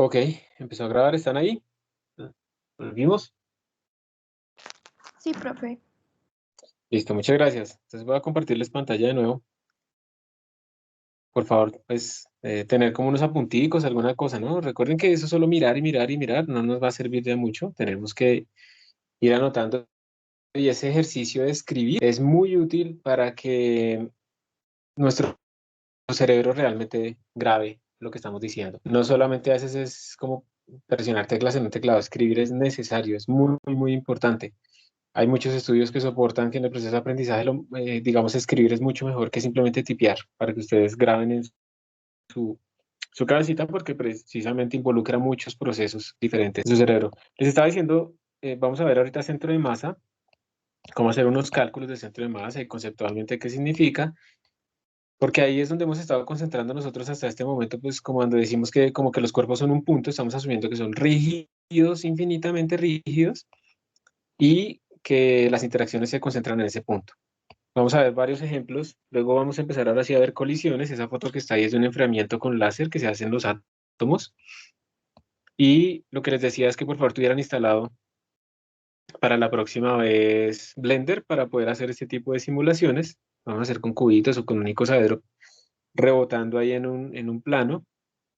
Ok, empezó a grabar, ¿están ahí? ¿Volvimos? Sí, profe. Listo, muchas gracias. Entonces voy a compartirles pantalla de nuevo. Por favor, pues tener como unos apunticos, alguna cosa, ¿no? Recuerden que eso solo mirar y mirar y mirar no nos va a servir de mucho. Tenemos que ir anotando. Y ese ejercicio de escribir es muy útil para que nuestro cerebro realmente grabe lo que estamos diciendo. No solamente a veces es como presionar teclas en un teclado, escribir es necesario, es muy, muy, muy importante. Hay muchos estudios que soportan que en el proceso de aprendizaje, digamos, escribir es mucho mejor que simplemente tipear, para que ustedes graben en su cabecita, porque precisamente involucra muchos procesos diferentes de su cerebro. Les estaba diciendo, vamos a ver ahorita centro de masa, cómo hacer unos cálculos de centro de masa y conceptualmente qué significa, porque ahí es donde hemos estado concentrando nosotros hasta este momento, pues como cuando decimos que como que los cuerpos son un punto, estamos asumiendo que son rígidos, infinitamente rígidos, y que las interacciones se concentran en ese punto. Vamos a ver varios ejemplos, luego vamos a empezar ahora sí a ver colisiones. Esa foto que está ahí es de un enfriamiento con láser que se hace en los átomos. Y lo que les decía es que por favor tuvieran instalado para la próxima vez Blender para poder hacer este tipo de simulaciones. Vamos a hacer con cubitos o con un icosaedro rebotando ahí en un plano.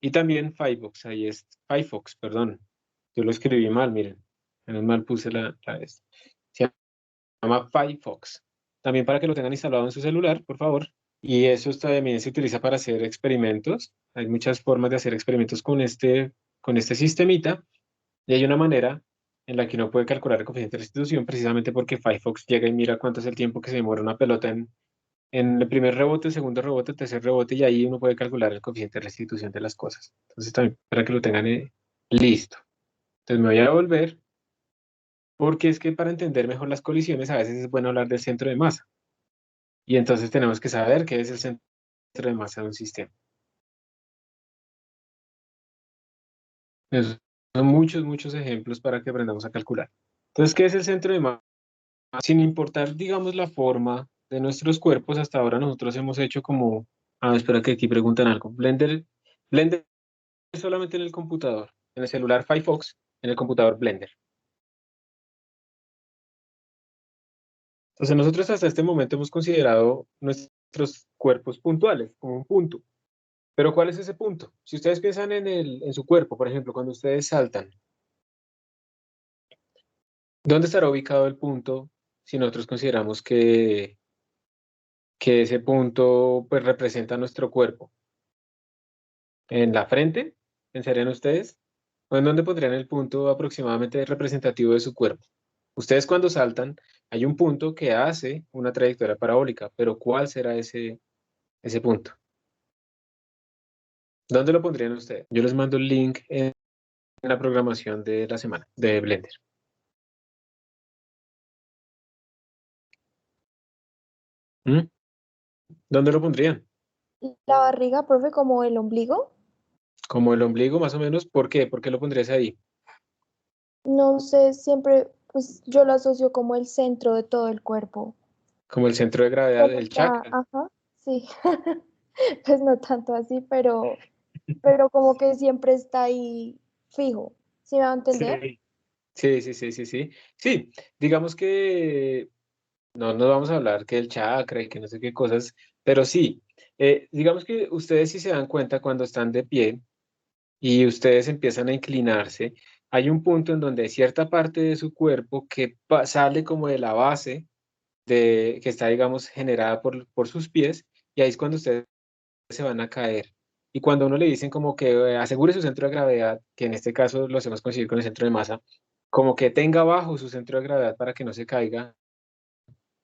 Y también Firefox, ahí es Firefox, perdón. Yo lo escribí mal, miren. Menos mal puse la S. Se llama Firefox. También para que lo tengan instalado en su celular, por favor. Y eso también se utiliza para hacer experimentos. Hay muchas formas de hacer experimentos con este sistemita. Y hay una manera en la que uno puede calcular el coeficiente de restitución precisamente porque Firefox llega y mira cuánto es el tiempo que se demora una pelota en el primer rebote, el segundo rebote, el tercer rebote, y ahí uno puede calcular el coeficiente de restitución de las cosas. Entonces también para que lo tengan listo. Entonces me voy a volver porque es que para entender mejor las colisiones a veces es bueno hablar del centro de masa. Y entonces tenemos que saber qué es el centro de masa de un sistema. Esos son muchos, muchos ejemplos para que aprendamos a calcular. Entonces, ¿qué es el centro de masa? Sin importar, digamos, la forma de nuestros cuerpos, hasta ahora nosotros hemos hecho como, espera que aquí preguntan algo. Blender es solamente en el computador, en el celular Firefox, en el computador Blender. Entonces, nosotros hasta este momento hemos considerado nuestros cuerpos puntuales, como un punto. Pero ¿cuál es ese punto? Si ustedes piensan en su cuerpo, por ejemplo, cuando ustedes saltan, ¿dónde estará ubicado el punto si nosotros consideramos que ese punto pues, representa nuestro cuerpo? ¿En la frente? ¿Pensarían ustedes? ¿O en dónde pondrían el punto aproximadamente representativo de su cuerpo? Ustedes cuando saltan, hay un punto que hace una trayectoria parabólica, pero ¿cuál será ese punto? ¿Dónde lo pondrían ustedes? Yo les mando el link en la programación de la semana de Blender. ¿Mm? ¿Dónde lo pondrían? La barriga, profe, como el ombligo. Como el ombligo, más o menos. ¿Por qué? ¿Por qué lo pondrías ahí? No sé, siempre, pues yo lo asocio como el centro de todo el cuerpo. Como el centro de gravedad, Como el está, chakra. ajá, sí. Pues no tanto así, pero como que siempre está ahí fijo. ¿Sí me va a entender? Sí. Sí, sí, sí, sí, sí. Sí, digamos que no nos vamos a hablar que el chakra y que no sé qué cosas, pero sí, digamos que ustedes si se dan cuenta cuando están de pie y ustedes empiezan a inclinarse, hay un punto en donde hay cierta parte de su cuerpo que sale como de la base que está, digamos, generada por sus pies, y ahí es cuando ustedes se van a caer. Y cuando a uno le dicen como que asegure su centro de gravedad, que en este caso lo hacemos coincidir con el centro de masa, como que tenga bajo su centro de gravedad para que no se caiga,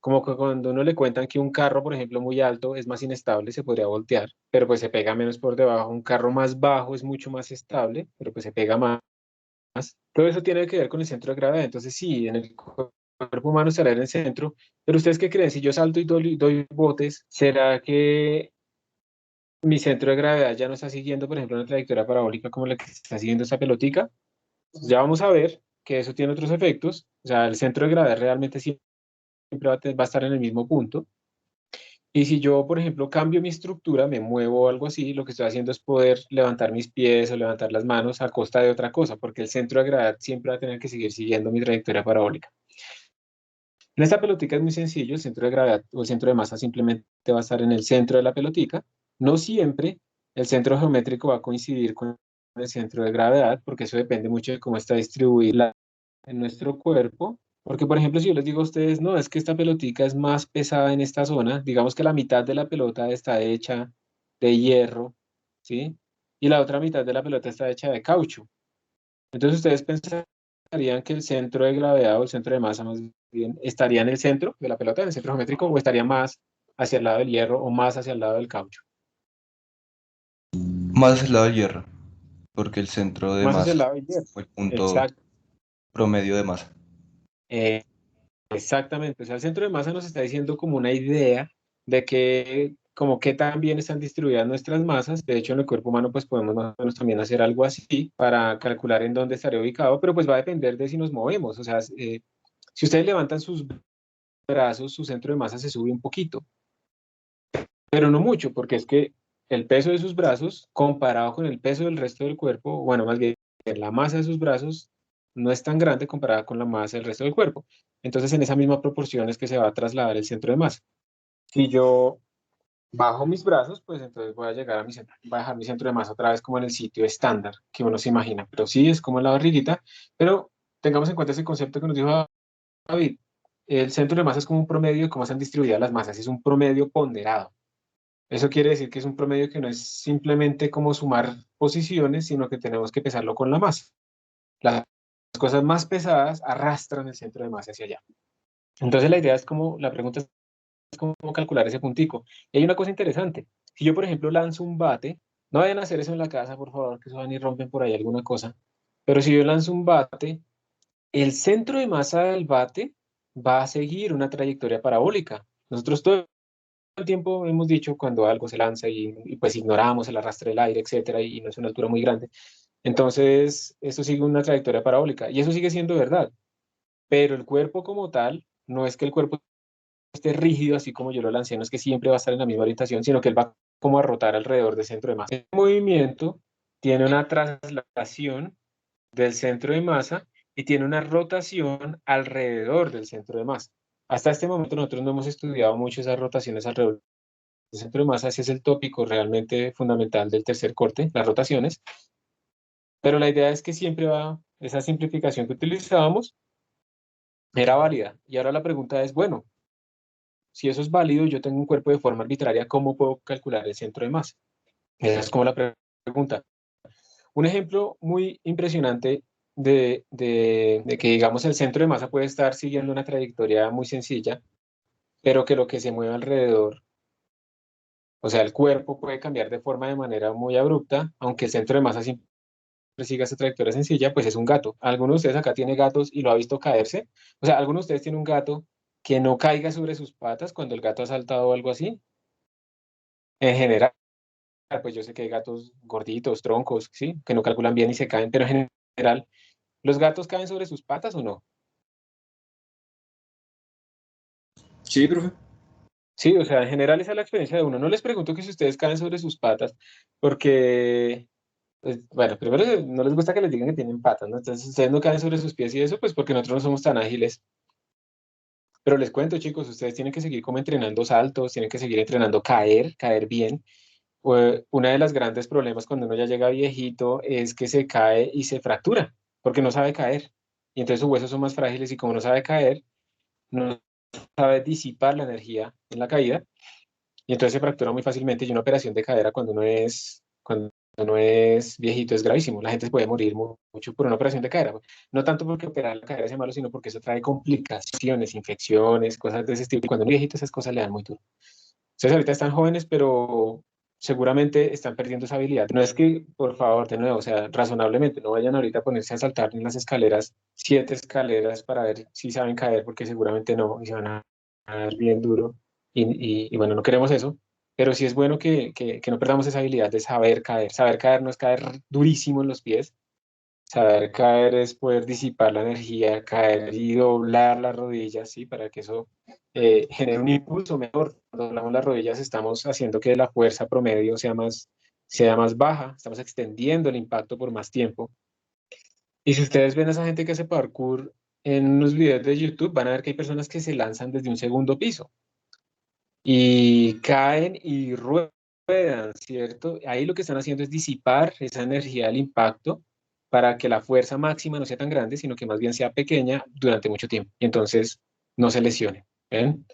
como que cuando uno le cuentan que un carro, por ejemplo, muy alto es más inestable, se podría voltear, pero pues se pega menos por debajo. Un carro más bajo es mucho más estable, pero pues se pega más. Todo eso tiene que ver con el centro de gravedad. Entonces, sí, en el cuerpo humano estará en el centro, pero ¿ustedes qué creen? Si yo salto y doy botes, ¿será que mi centro de gravedad ya no está siguiendo, por ejemplo, una trayectoria parabólica como la que está siguiendo esa pelotica? Ya vamos a ver que eso tiene otros efectos. O sea, el centro de gravedad realmente siempre va a estar en el mismo punto. Y si yo, por ejemplo, cambio mi estructura, me muevo o algo así, lo que estoy haciendo es poder levantar mis pies o levantar las manos a costa de otra cosa, porque el centro de gravedad siempre va a tener que seguir siguiendo mi trayectoria parabólica. En esta pelotica es muy sencillo, el centro de gravedad o el centro de masa simplemente va a estar en el centro de la pelotica. No siempre el centro geométrico va a coincidir con el centro de gravedad, porque eso depende mucho de cómo está distribuida en nuestro cuerpo. Porque, por ejemplo, si yo les digo a ustedes, no, es que esta pelotica es más pesada en esta zona, digamos que la mitad de la pelota está hecha de hierro, ¿sí? Y la otra mitad de la pelota está hecha de caucho. Entonces ustedes pensarían que el centro de gravedad o el centro de masa más bien estaría en el centro de la pelota, en el centro geométrico, o estaría más hacia el lado del hierro o más hacia el lado del caucho. Más hacia el lado del hierro, porque el centro de Más hacia el masa lado del hierro. o el punto Exacto. promedio de masa. Eh, Exactamente, o sea, el centro de masa nos está diciendo como una idea de que, como qué tan bien están distribuidas nuestras masas. De hecho, en el cuerpo humano, pues podemos más o menos también hacer algo así para calcular en dónde estaría ubicado, pero pues va a depender de si nos movemos. O sea, si ustedes levantan sus brazos, su centro de masa se sube un poquito, pero no mucho, porque es que el peso de sus brazos, comparado con el peso del resto del cuerpo, bueno, más bien la masa de sus brazos no es tan grande comparada con la masa del resto del cuerpo. Entonces, en esa misma proporción es que se va a trasladar el centro de masa. Si yo bajo mis brazos, pues entonces voy a llegar a mi centro, voy a dejar mi centro de masa otra vez como en el sitio estándar que uno se imagina, pero sí es como en la barriguita, pero tengamos en cuenta ese concepto que nos dijo David. El centro de masa es como un promedio de cómo están distribuidas las masas, es un promedio ponderado. Eso quiere decir que es un promedio que no es simplemente como sumar posiciones, sino que tenemos que pesarlo con la masa. Las cosas más pesadas arrastran el centro de masa hacia allá. Entonces la idea es como, la pregunta es cómo calcular ese puntico. Y hay una cosa interesante. Si yo, por ejemplo, lanzo un bate, no vayan a hacer eso en la casa, por favor, que se van y rompen por ahí alguna cosa. Pero si yo lanzo un bate, el centro de masa del bate va a seguir una trayectoria parabólica. Nosotros todo el tiempo hemos dicho cuando algo se lanza y pues ignoramos el arrastre del aire, etcétera, y no es una altura muy grande. Entonces, eso sigue una trayectoria parabólica y eso sigue siendo verdad. Pero el cuerpo como tal, no es que el cuerpo esté rígido, así como yo lo lancé, no es que siempre va a estar en la misma orientación, sino que él va como a rotar alrededor del centro de masa. El movimiento tiene una traslación del centro de masa y tiene una rotación alrededor del centro de masa. Hasta este momento nosotros no hemos estudiado mucho esas rotaciones alrededor del centro de masa, ese es el tópico realmente fundamental del tercer corte, las rotaciones, pero la idea es que siempre va, esa simplificación que utilizábamos era válida. Y ahora la pregunta es, bueno, si eso es válido, yo tengo un cuerpo de forma arbitraria, ¿cómo puedo calcular el centro de masa? Esa es como la pregunta. Un ejemplo muy impresionante de que, digamos, el centro de masa puede estar siguiendo una trayectoria muy sencilla, pero que lo que se mueve alrededor, o sea, el cuerpo puede cambiar de forma de manera muy abrupta, aunque el centro de masa siempre siga esa trayectoria sencilla, pues es un gato. ¿Alguno de ustedes acá tiene gatos y lo ha visto caerse? O sea, ¿alguno de ustedes tiene un gato que no caiga sobre sus patas cuando el gato ha saltado o algo así? En general, pues yo sé que hay gatos gorditos, troncos, ¿sí? Que no calculan bien y se caen, pero en general, ¿los gatos caen sobre sus patas o no? Sí, profe. Sí, o sea, en general esa es la experiencia de uno. No les pregunto que si ustedes caen sobre sus patas, porque, pues, bueno, primero no les gusta que les digan que tienen patas, ¿no? Entonces, ustedes no caen sobre sus pies y eso, pues porque nosotros no somos tan ágiles. Pero les cuento, chicos, ustedes tienen que seguir como entrenando saltos, tienen que seguir entrenando caer, caer bien. Una de las grandes problemas cuando uno ya llega viejito es que se cae y se fractura, porque no sabe caer. Y entonces sus huesos son más frágiles y como no sabe caer, no sabe disipar la energía en la caída y entonces se fractura muy fácilmente y una operación de cadera cuando uno es viejito es gravísimo. La gente se puede morir mucho por una operación de cadera. No tanto porque operar la cadera sea malo, sino porque eso trae complicaciones, infecciones, cosas de ese estilo. Y cuando uno es viejito esas cosas le dan muy duro. Entonces ahorita están jóvenes, pero seguramente están perdiendo esa habilidad. No es que, por favor, de nuevo, o sea, razonablemente, no vayan ahorita a ponerse a saltar en las escaleras, 7 escaleras para ver si saben caer, porque seguramente no, y se van a dar bien duro. Y bueno, no queremos eso, pero sí es bueno que no perdamos esa habilidad de saber caer. Saber caer no es caer durísimo en los pies, Saber caer es poder disipar la energía, caer y doblar las rodillas, ¿sí? Para que eso genere un impulso mejor. Cuando doblamos las rodillas estamos haciendo que la fuerza promedio sea más baja, estamos extendiendo el impacto por más tiempo. Y si ustedes ven a esa gente que hace parkour en unos videos de YouTube, van a ver que hay personas que se lanzan desde un segundo piso y caen y ruedan, ¿cierto? Ahí lo que están haciendo es disipar esa energía del impacto para que la fuerza máxima no sea tan grande, sino que más bien sea pequeña durante mucho tiempo. Y entonces no se lesione. ¿Ven?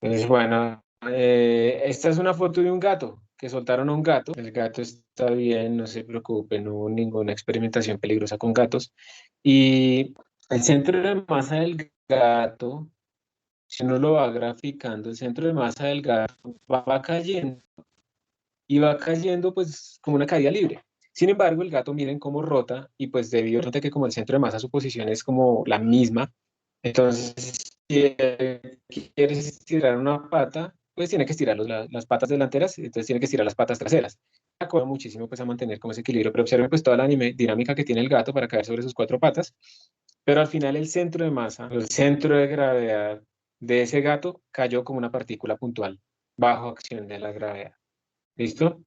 Entonces, bueno, esta es una foto de un gato, que soltaron a un gato. El gato está bien, no se preocupen, no hubo ninguna experimentación peligrosa con gatos. Y el centro de masa del gato, si uno lo va graficando, el centro de masa del gato va cayendo y va cayendo pues como una caída libre. Sin embargo, el gato miren cómo rota y pues debido a que como el centro de masa su posición es como la misma, entonces si él quiere estirar una pata, pues tiene que estirar las patas delanteras, entonces tiene que estirar las patas traseras. Acuerda muchísimo pues a mantener como ese equilibrio, pero observen pues toda la dinámica que tiene el gato para caer sobre sus cuatro patas, pero al final el centro de masa, el centro de gravedad de ese gato cayó como una partícula puntual bajo acción de la gravedad. ¿Listo?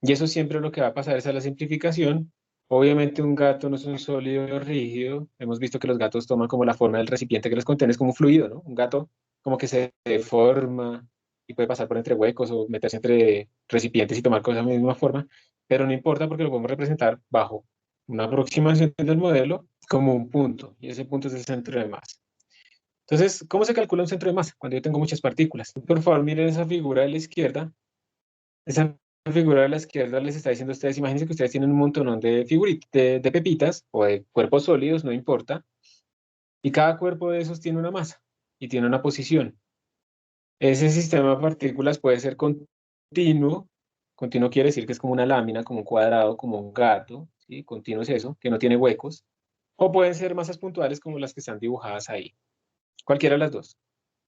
Y eso siempre lo que va a pasar es a la simplificación. Obviamente un gato no es un sólido rígido. Hemos visto que los gatos toman como la forma del recipiente que los contiene, es como un fluido, ¿no? Un gato como que se deforma y puede pasar por entre huecos o meterse entre recipientes y tomar cosas de la misma forma, pero no importa porque lo podemos representar bajo una aproximación del modelo como un punto, y ese punto es el centro de masa. Entonces, ¿cómo se calcula un centro de masa cuando yo tengo muchas partículas? Por favor, miren esa figura de la izquierda. Esa figura de la izquierda les está diciendo a ustedes, imagínense que ustedes tienen un montón de figuritas, de pepitas o de cuerpos sólidos, no importa, y cada cuerpo de esos tiene una masa y tiene una posición. Ese sistema de partículas puede ser continuo. Continuo quiere decir que es como una lámina, como un cuadrado, como un gato, ¿sí? Continuo es eso, que no tiene huecos. O pueden ser masas puntuales como las que están dibujadas ahí. Cualquiera de las dos.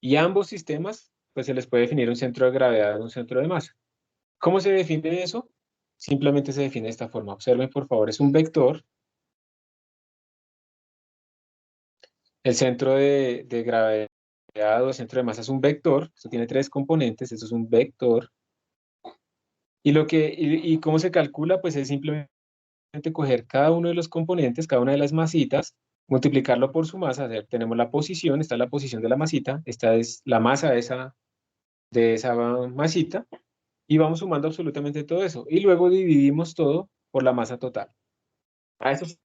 Y ambos sistemas, pues se les puede definir un centro de gravedad, un centro de masa. ¿Cómo se define eso? Simplemente se define de esta forma. Observen, por favor, es un vector. El centro de gravedad o el centro de masa es un vector. Esto tiene tres componentes. Esto es un vector. Y cómo se calcula, pues es simplemente coger cada uno de los componentes, cada una de las masitas, multiplicarlo por su masa. O sea, tenemos la posición, esta es la posición de la masita, esta es la masa de esa masita, y vamos sumando absolutamente todo eso. Y luego dividimos todo por la masa total. A eso se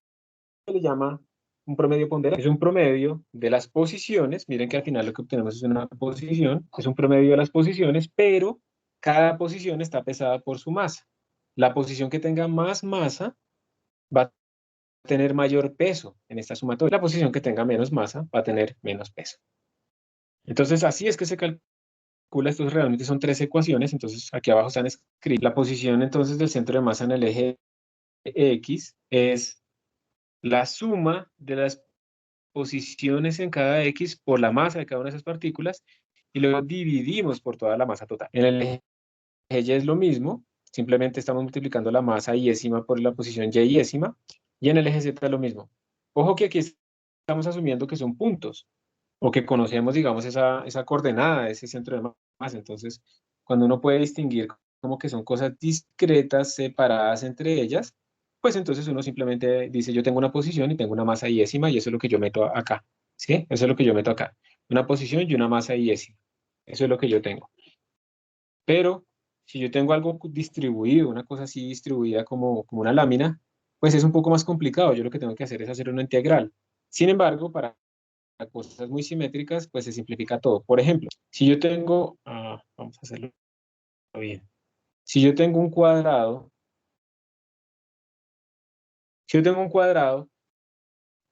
le llama un promedio ponderado. Es un promedio de las posiciones. Miren que al final lo que obtenemos es una posición, es un promedio de las posiciones, pero cada posición está pesada por su masa. La posición que tenga más masa va a tener mayor peso en esta sumatoria. La posición que tenga menos masa va a tener menos peso. Entonces, así es que se calcula. Estos realmente son tres ecuaciones. Entonces, aquí abajo están escritas. La posición entonces del centro de masa en el eje X es la suma de las posiciones en cada X por la masa de cada una de esas partículas y luego dividimos por toda la masa total. En el eje Y es lo mismo, simplemente estamos multiplicando la masa yésima por la posición y yésima, y en el eje Z es lo mismo. Ojo que aquí estamos asumiendo que son puntos, o que conocemos, digamos, esa coordenada, ese centro de masa. Entonces, cuando uno puede distinguir como que son cosas discretas, separadas entre ellas, pues entonces uno simplemente dice, yo tengo una posición y tengo una masa yésima, y eso es lo que yo meto acá, ¿sí? Eso es lo que yo meto acá. Una posición y una masa yésima. Eso es lo que yo tengo. Pero si yo tengo algo distribuido, una cosa así distribuida como una lámina, pues es un poco más complicado. Yo lo que tengo que hacer es hacer una integral. Sin embargo, para cosas muy simétricas, pues se simplifica todo. Por ejemplo, si yo tengo, vamos a hacerlo bien. Si yo tengo un cuadrado, si yo tengo un cuadrado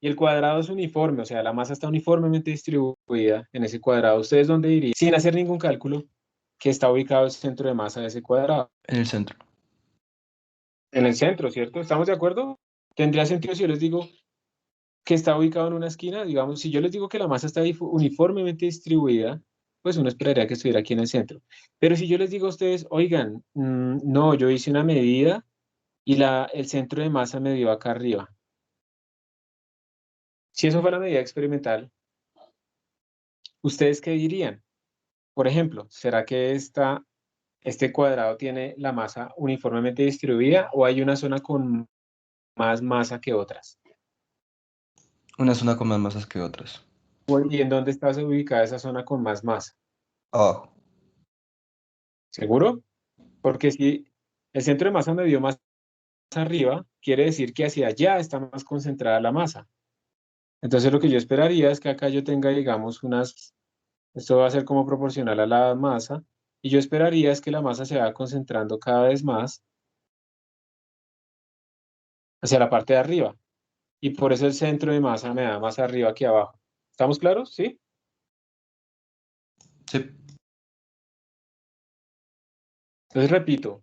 y el cuadrado es uniforme, o sea, la masa está uniformemente distribuida en ese cuadrado, ¿ustedes dónde dirían? Sin hacer ningún cálculo, que está ubicado el centro de masa de ese cuadrado. En el centro. En el centro, ¿cierto? ¿Estamos de acuerdo? Tendría sentido si yo les digo que está ubicado en una esquina. Digamos, si yo les digo que la masa está uniformemente distribuida, pues uno esperaría que estuviera aquí en el centro. Pero si yo les digo a ustedes, oigan, no, yo hice una medida y el centro de masa me dio acá arriba. Si eso fuera la medida experimental, ¿ustedes qué dirían? Por ejemplo, ¿será que este cuadrado tiene la masa uniformemente distribuida o hay una zona con más masa que otras? Una zona con más masas que otras. ¿Y en dónde está ubicada esa zona con más masa? Abajo. ¿Seguro? Porque si el centro de masa me dio más arriba, quiere decir que hacia allá está más concentrada la masa. Entonces lo que yo esperaría es que acá yo tenga, digamos, esto va a ser como proporcional a la masa, y yo esperaría es que la masa se vaya concentrando cada vez más hacia la parte de arriba. Y por eso el centro de masa me da más arriba que abajo. ¿Estamos claros? ¿Sí? Sí. Entonces repito,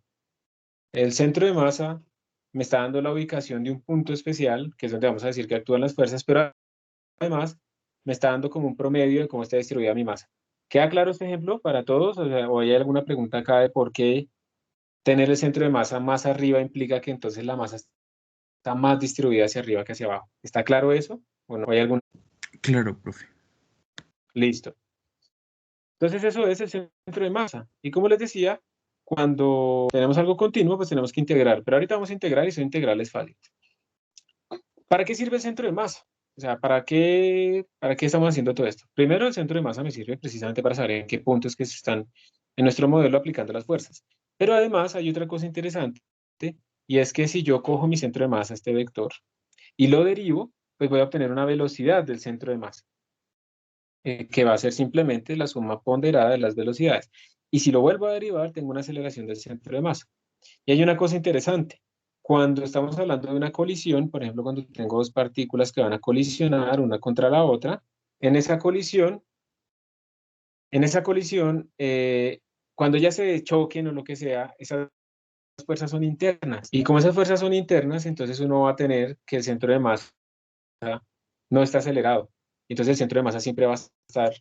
el centro de masa me está dando la ubicación de un punto especial, que es donde vamos a decir que actúan las fuerzas, pero además me está dando como un promedio de cómo está distribuida mi masa. ¿Queda claro este ejemplo para todos? O sea, ¿o hay alguna pregunta acá de por qué tener el centro de masa más arriba implica que entonces la masa está más distribuida hacia arriba que hacia abajo? ¿Está claro eso? ¿O no hay algún? Claro, profe. Listo. Entonces eso es el centro de masa. Y como les decía, cuando tenemos algo continuo, pues tenemos que integrar. Pero ahorita vamos a integrar y son integrales fáciles. ¿Para qué sirve el centro de masa? O sea, ¿para qué estamos haciendo todo esto? Primero, el centro de masa me sirve precisamente para saber en qué puntos que se están en nuestro modelo aplicando las fuerzas. Pero además hay otra cosa interesante, y es que si yo cojo mi centro de masa, este vector, y lo derivo, pues voy a obtener una velocidad del centro de masa, que va a ser simplemente la suma ponderada de las velocidades. Y si lo vuelvo a derivar, tengo una aceleración del centro de masa. Y hay una cosa interesante. Cuando estamos hablando de una colisión, por ejemplo, cuando tengo dos partículas que van a colisionar una contra la otra, en esa colisión, cuando ya se choquen o lo que sea, esas fuerzas son internas. Y como esas fuerzas son internas, entonces uno va a tener que el centro de masa no está acelerado. Entonces el centro de masa siempre va a estar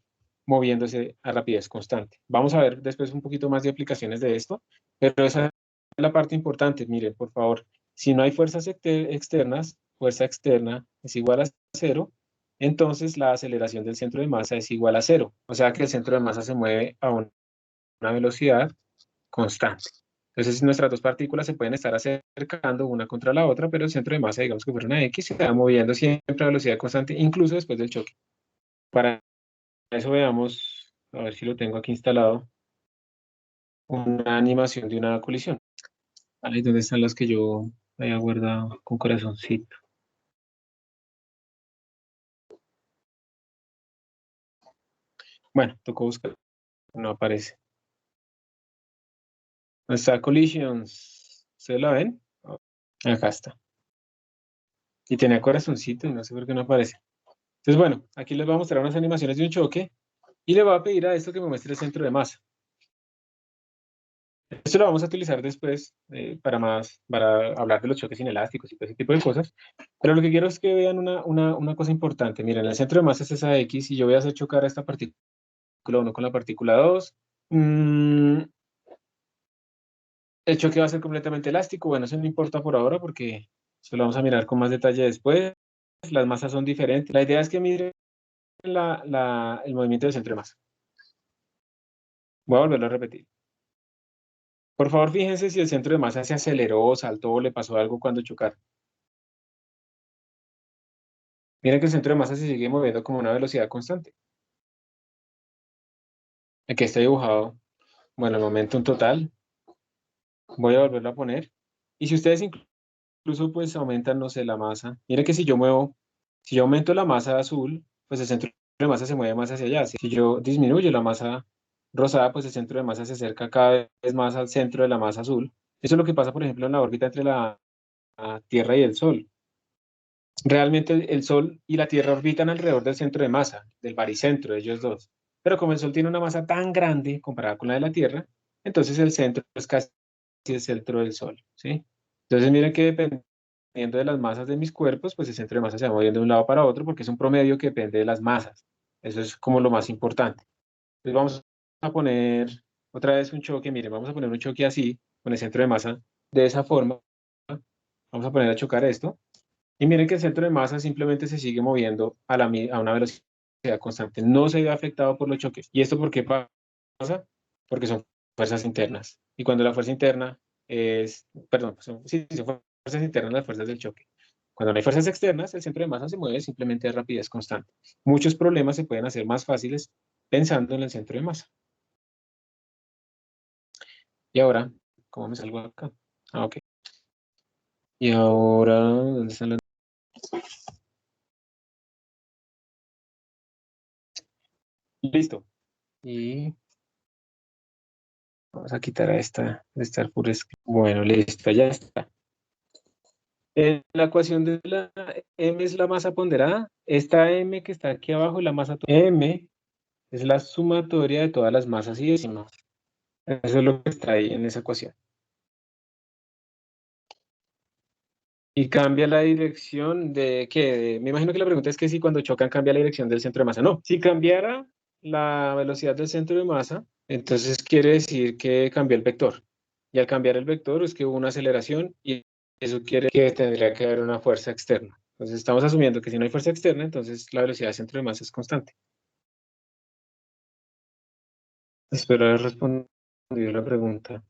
moviéndose a rapidez constante. Vamos a ver después un poquito más de aplicaciones de esto, pero esa es la parte importante. Miren, por favor, si no hay fuerzas externas, fuerza externa es igual a cero, entonces la aceleración del centro de masa es igual a cero. O sea que el centro de masa se mueve a una velocidad constante. Entonces nuestras dos partículas se pueden estar acercando una contra la otra, pero el centro de masa, digamos que fuera una X, se va moviendo siempre a velocidad constante, incluso después del choque. Para eso veamos, a ver si lo tengo aquí instalado, una animación de una colisión. Ahí donde están las que yo había guardado con corazoncito. Bueno, tocó buscar, no aparece. ¿Dónde está Collisions? ¿Ustedes la ven? Acá está. Y tenía corazoncito y no sé por qué no aparece. Entonces, bueno, aquí les voy a mostrar unas animaciones de un choque y le voy a pedir a esto que me muestre el centro de masa. Esto lo vamos a utilizar después para hablar de los choques inelásticos y todo ese tipo de cosas. Pero lo que quiero es que vean una cosa importante. Miren, el centro de masa es esa X y yo voy a hacer chocar a esta partícula 1 con la partícula 2. El choque va a ser completamente elástico. Bueno, eso no importa por ahora porque eso lo vamos a mirar con más detalle después. Las masas son diferentes. La idea es que miren el movimiento del centro de masa. Voy a volverlo a repetir. Por favor, fíjense si el centro de masa se aceleró, saltó o le pasó algo cuando chocaron. Miren que el centro de masa se sigue moviendo como una velocidad constante. Aquí está dibujado, bueno, el momentum total. Voy a volverlo a poner. Y si ustedes incluso pues aumentan, no sé, la masa. Miren que si yo aumento la masa azul, pues el centro de masa se mueve más hacia allá. Si yo disminuyo la masa rosada, pues el centro de masa se acerca cada vez más al centro de la masa azul. Eso es lo que pasa, por ejemplo, en la órbita entre la Tierra y el Sol. Realmente el Sol y la Tierra orbitan alrededor del centro de masa, del baricentro de ellos dos. Pero como el Sol tiene una masa tan grande comparada con la de la Tierra, entonces el centro es casi el centro del Sol, ¿sí? Entonces miren que dependiendo de las masas de mis cuerpos, pues el centro de masa se va moviendo de un lado para otro porque es un promedio que depende de las masas. Eso es como lo más importante. Entonces vamos a poner otra vez un choque, miren, vamos a poner un choque así, con el centro de masa de esa forma. Vamos a poner a chocar esto. Y miren que el centro de masa simplemente se sigue moviendo a una velocidad constante. No se ve afectado por los choques. ¿Y esto por qué pasa? Porque son fuerzas internas. Y cuando la fuerza interna perdón, son fuerzas internas las fuerzas del choque. Cuando no hay fuerzas externas, el centro de masa se mueve simplemente a rapidez constante. Muchos problemas se pueden hacer más fáciles pensando en el centro de masa. Y ahora, ¿cómo me salgo acá? Ah, ok. Y ahora, ¿dónde están las? Listo. Y vamos a quitar a esta de estar puro. Bueno, listo, ya está. La ecuación de la M es la masa ponderada. Esta M que está aquí abajo es la masa total. M es la sumatoria de todas las masas y décimas. Eso es lo que está ahí en esa ecuación. Y cambia la dirección de ¿qué? Me imagino que la pregunta es que si cuando chocan cambia la dirección del centro de masa. No, si cambiara la velocidad del centro de masa, entonces quiere decir que cambió el vector. Y al cambiar el vector es que hubo una aceleración y eso quiere que tendría que haber una fuerza externa. Entonces estamos asumiendo que si no hay fuerza externa, entonces la velocidad del centro de masa es constante. Espero haber respondido la pregunta.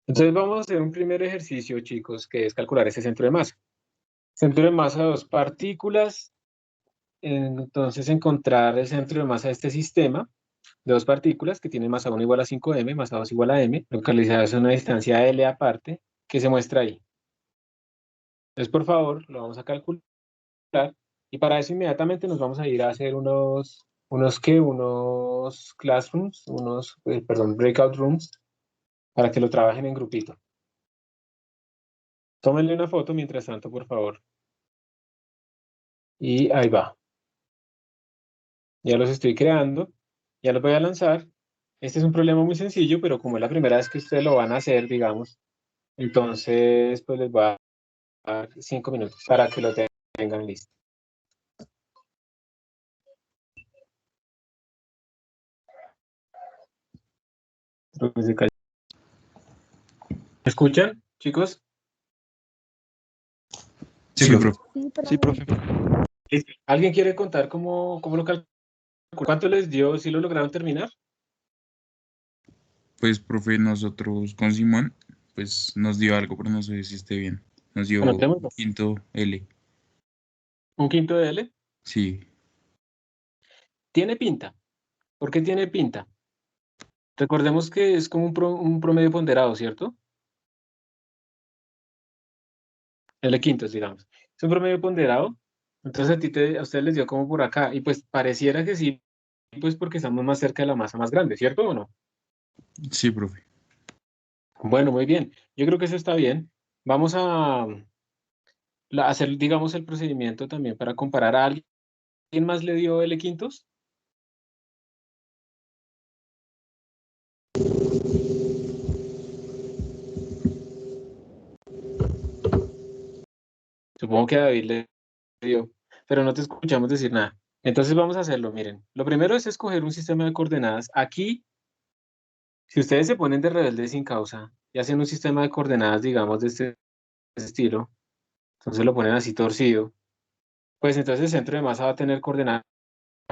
Entonces vamos a hacer un primer ejercicio, chicos, que es calcular ese centro de masa. Centro de masa de dos partículas. Entonces encontrar el centro de masa de este sistema de dos partículas que tiene masa 1 igual a 5m, masa 2 igual a m, localizadas en una distancia L aparte, que se muestra ahí. Entonces, por favor, lo vamos a calcular. Y para eso inmediatamente nos vamos a ir a hacer unos classrooms, perdón, breakout rooms, para que lo trabajen en grupito. Tómenle una foto mientras tanto, por favor. Y ahí va. Ya los estoy creando. Ya los voy a lanzar. Este es un problema muy sencillo, pero como es la primera vez que ustedes lo van a hacer, digamos, entonces pues les voy a dar 5 minutos para que lo tengan listo. ¿Me escuchan, chicos? Sí, Sí, profe. profe. Sí, profe. ¿Listo? ¿Alguien quiere contar cómo lo calculan? ¿Cuánto les dio? ¿Si lo lograron terminar? Pues, profe, nosotros con Simón, pues nos dio algo, pero no sé si esté bien. Nos dio Anotémoslo. quinto L. ¿Un quinto de L? Sí, Tiene pinta. ¿Por qué tiene pinta? Recordemos que es como un promedio ponderado, ¿cierto? L quintos, digamos. Es un promedio ponderado. Entonces a ustedes les dio como por acá. Y pues pareciera que sí, pues porque estamos más cerca de la masa más grande, ¿cierto o no? sí, profe. Bueno, muy bien. Yo creo que eso está bien. Vamos a hacer, digamos, el procedimiento también para comparar a alguien. ¿Quién más le dio L quintos? Supongo que a David le dio, pero no te escuchamos decir nada. Entonces vamos a hacerlo, miren. Lo primero es escoger un sistema de coordenadas. Aquí, si ustedes se ponen de rebelde sin causa y hacen un sistema de coordenadas, digamos, de este estilo, entonces lo ponen así torcido, pues entonces el centro de masa va a tener coordenadas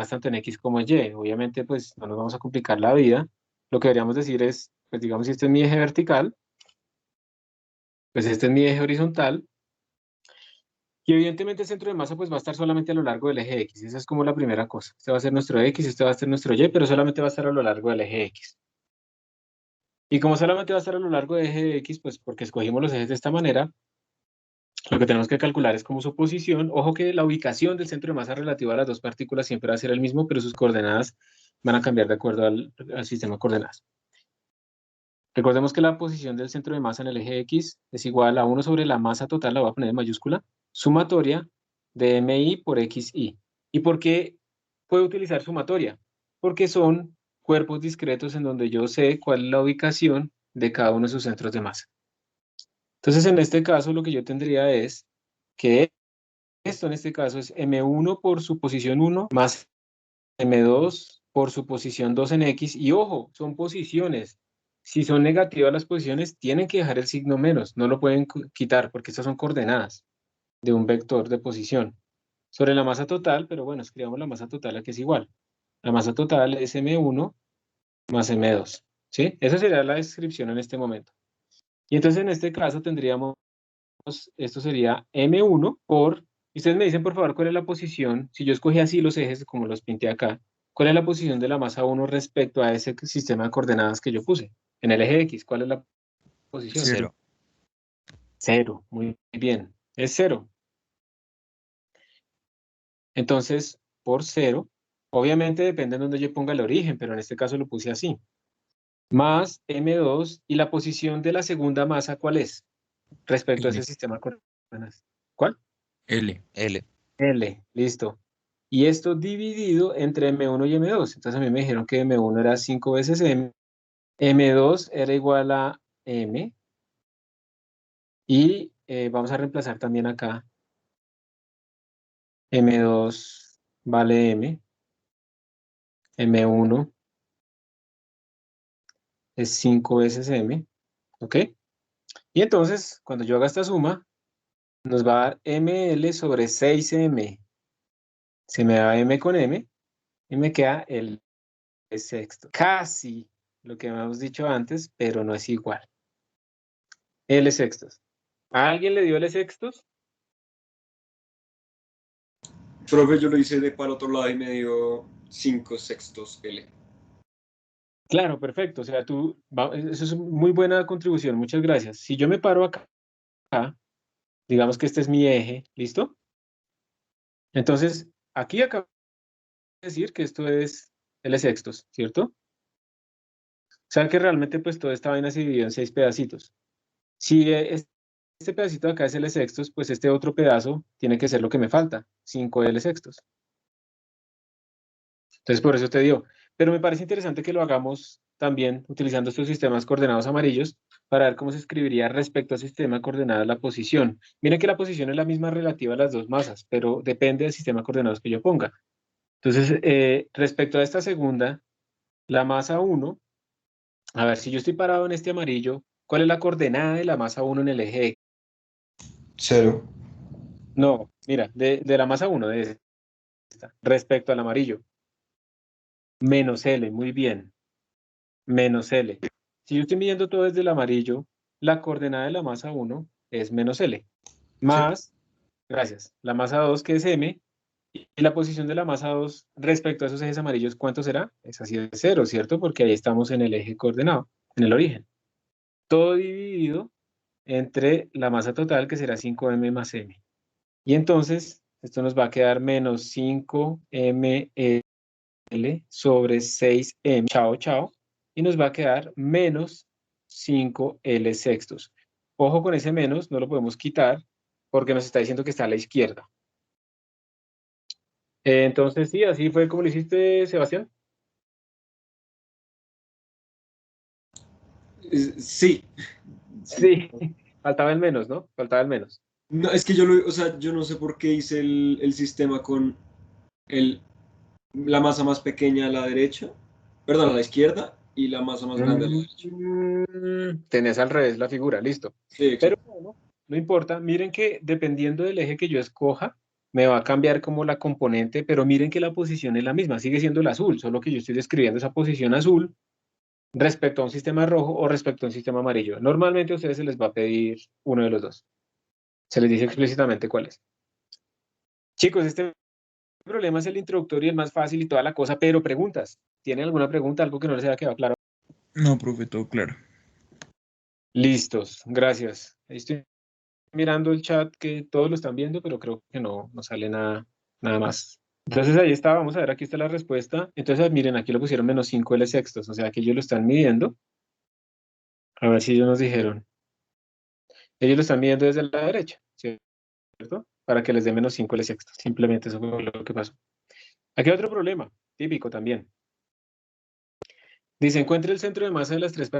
tanto en X como en Y. Obviamente, pues no nos vamos a complicar la vida. Lo que deberíamos decir es, pues digamos, si este es mi eje vertical, pues este es mi eje horizontal. Y evidentemente el centro de masa pues va a estar solamente a lo largo del eje X. Esa es como la primera cosa. Este va a ser nuestro X, este va a ser nuestro Y, pero solamente va a estar a lo largo del eje X. Y como solamente va a estar a lo largo del eje X, pues porque escogimos los ejes de esta manera, lo que tenemos que calcular es como su posición. Ojo que la ubicación del centro de masa relativa a las dos partículas siempre va a ser el mismo, pero sus coordenadas van a cambiar de acuerdo al sistema de coordenadas. Recordemos que la posición del centro de masa en el eje X es igual a 1 sobre la masa total, la voy a poner en mayúscula, sumatoria de MI por XI. ¿Y por qué puedo utilizar sumatoria? Porque son cuerpos discretos en donde yo sé cuál es la ubicación de cada uno de sus centros de masa. Entonces, en este caso, lo que yo tendría es que esto en este caso es M1 por su posición 1 más M2 por su posición 2 en X. Y ojo, son posiciones. Si son negativas las posiciones, tienen que dejar el signo menos, no lo pueden quitar porque estas son coordenadas de un vector de posición. Sobre la masa total, pero bueno, escribamos la masa total aquí es igual. La masa total es M1 más M2, ¿sí? Esa sería la descripción en este momento. Y entonces en este caso tendríamos, esto sería M1 por, y ustedes me dicen por favor cuál es la posición, si yo escogí así los ejes como los pinté acá, cuál es la posición de la masa 1 respecto a ese sistema de coordenadas que yo puse. En el eje X, ¿cuál es la posición? 0. 0, muy bien, es 0. Entonces, por 0, obviamente depende de donde yo ponga el origen, pero en este caso lo puse así. Más M2, y la posición de la segunda masa, ¿cuál es? Respecto a ese L. sistema de coordenadas. ¿Cuál? L. L, listo. Y esto dividido entre M1 y M2. Entonces a mí me dijeron que M1 era 5 veces M, M2 era igual a M, y vamos a reemplazar también acá. M2 vale M, M1 es 5 veces M, ¿ok? Y entonces, cuando yo haga esta suma, nos va a dar ML sobre 6M. Se me da M con M y me queda el sexto. Casi lo que habíamos dicho antes, pero no es igual. L sextos. ¿A alguien le dio L sextos? Profe, yo lo hice de para el otro lado y me dio 5 sextos L. Claro, perfecto. O sea, eso es muy buena contribución. Muchas gracias. Si yo me paro acá, digamos que este es mi eje, ¿listo? Entonces, aquí acabo de decir que esto es L sextos, ¿cierto? O sea que realmente pues toda esta vaina se dividió en 6 pedacitos. Si este pedacito de acá es L sextos, pues este otro pedazo tiene que ser lo que me falta, 5 L sextos. Entonces por eso te digo. Pero me parece interesante que lo hagamos también utilizando estos sistemas coordenados amarillos para ver cómo se escribiría respecto al sistema coordenado la posición. Miren que la posición es la misma relativa a las dos masas, pero depende del sistema de coordenados que yo ponga. Entonces, respecto a esta segunda, la masa 1, a ver, si yo estoy parado en este amarillo, ¿cuál es la coordenada de la masa 1 en el eje X? 0. No, mira, de la masa 1, de esta, respecto al amarillo. Menos L, muy bien. Menos L. Si yo estoy midiendo todo desde el amarillo, la coordenada de la masa 1 es menos L. Más, gracias, la masa 2 que es M, y la posición de la masa 2 respecto a esos ejes amarillos, ¿cuánto será? Es así de 0, ¿cierto? Porque ahí estamos en el eje coordenado, en el origen. Todo dividido entre la masa total, que será 5M más M. Y entonces, esto nos va a quedar menos 5ML sobre 6M, chao, chao, y nos va a quedar menos 5L sextos. Ojo con ese menos, no lo podemos quitar porque nos está diciendo que está a la izquierda. Entonces, sí, así fue como lo hiciste, Sebastián. Sí. Sí, faltaba el menos, ¿no? Faltaba el menos. No, es que o sea, yo no sé por qué hice el sistema con el, la masa más pequeña a la derecha, perdón, a la izquierda, y la masa más grande a la derecha. Tenés al revés la figura, listo. Sí, Pero exacto. bueno, no importa. Miren que dependiendo del eje que yo escoja, me va a cambiar como la componente, pero miren que la posición es la misma, sigue siendo el azul, solo que yo estoy describiendo esa posición azul respecto a un sistema rojo o respecto a un sistema amarillo. Normalmente a ustedes se les va a pedir uno de los dos. Se les dice explícitamente cuál es. Chicos, este problema es el introductorio y el más fácil y toda la cosa, pero preguntas. ¿Tienen alguna pregunta, algo que no les haya quedado claro? No, profe, todo claro. Listos, gracias. Ahí estoy mirando el chat que todos lo están viendo, pero creo que no sale nada más. Entonces ahí está, vamos a ver, aquí está la respuesta. Entonces miren, aquí lo pusieron menos 5 L sextos, o sea que ellos lo están midiendo. A ver si ellos nos dijeron. Ellos lo están midiendo desde la derecha, ¿cierto? Para que les dé menos 5 L sextos. Simplemente eso fue lo que pasó. Aquí hay otro problema, típico también. Dice, encuentre el centro de masa de las tres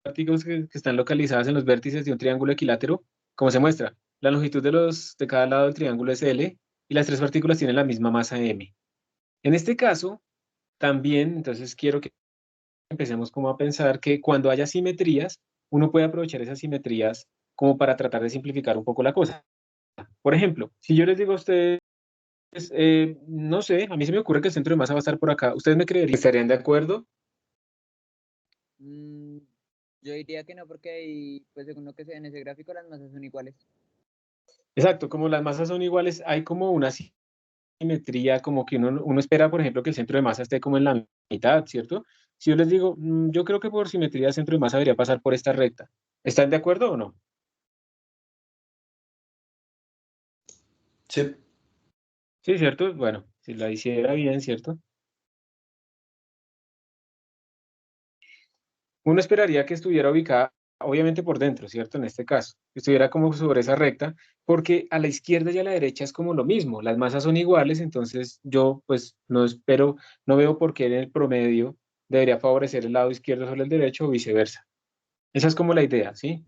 partículas que están localizadas en los vértices de un triángulo equilátero, como se muestra. La longitud de cada lado del triángulo es L y las tres partículas tienen la misma masa M. En este caso, también, entonces quiero que empecemos como a pensar que cuando haya simetrías, uno puede aprovechar esas simetrías como para tratar de simplificar un poco la cosa. Por ejemplo, si yo les digo a ustedes, no sé, a mí se me ocurre que el centro de masa va a estar por acá, ¿ustedes me creerían? ¿Estarían de acuerdo? Mm, yo diría que no, porque ahí, pues según lo que se ve en ese gráfico, las masas son iguales. Exacto, como las masas son iguales, hay como una simetría, como que uno espera, por ejemplo, que el centro de masa esté como en la mitad, ¿cierto? Si yo les digo, yo creo que por simetría el centro de masa debería pasar por esta recta, ¿están de acuerdo o no? Sí. Sí, ¿cierto? Bueno, si la hiciera bien, ¿cierto? Uno esperaría que estuviera ubicada, obviamente por dentro, ¿cierto? En este caso, que estuviera como sobre esa recta, porque a la izquierda y a la derecha es como lo mismo, las masas son iguales, entonces yo pues no espero, no veo por qué en el promedio debería favorecer el lado izquierdo sobre el derecho o viceversa. Esa es como la idea, ¿sí?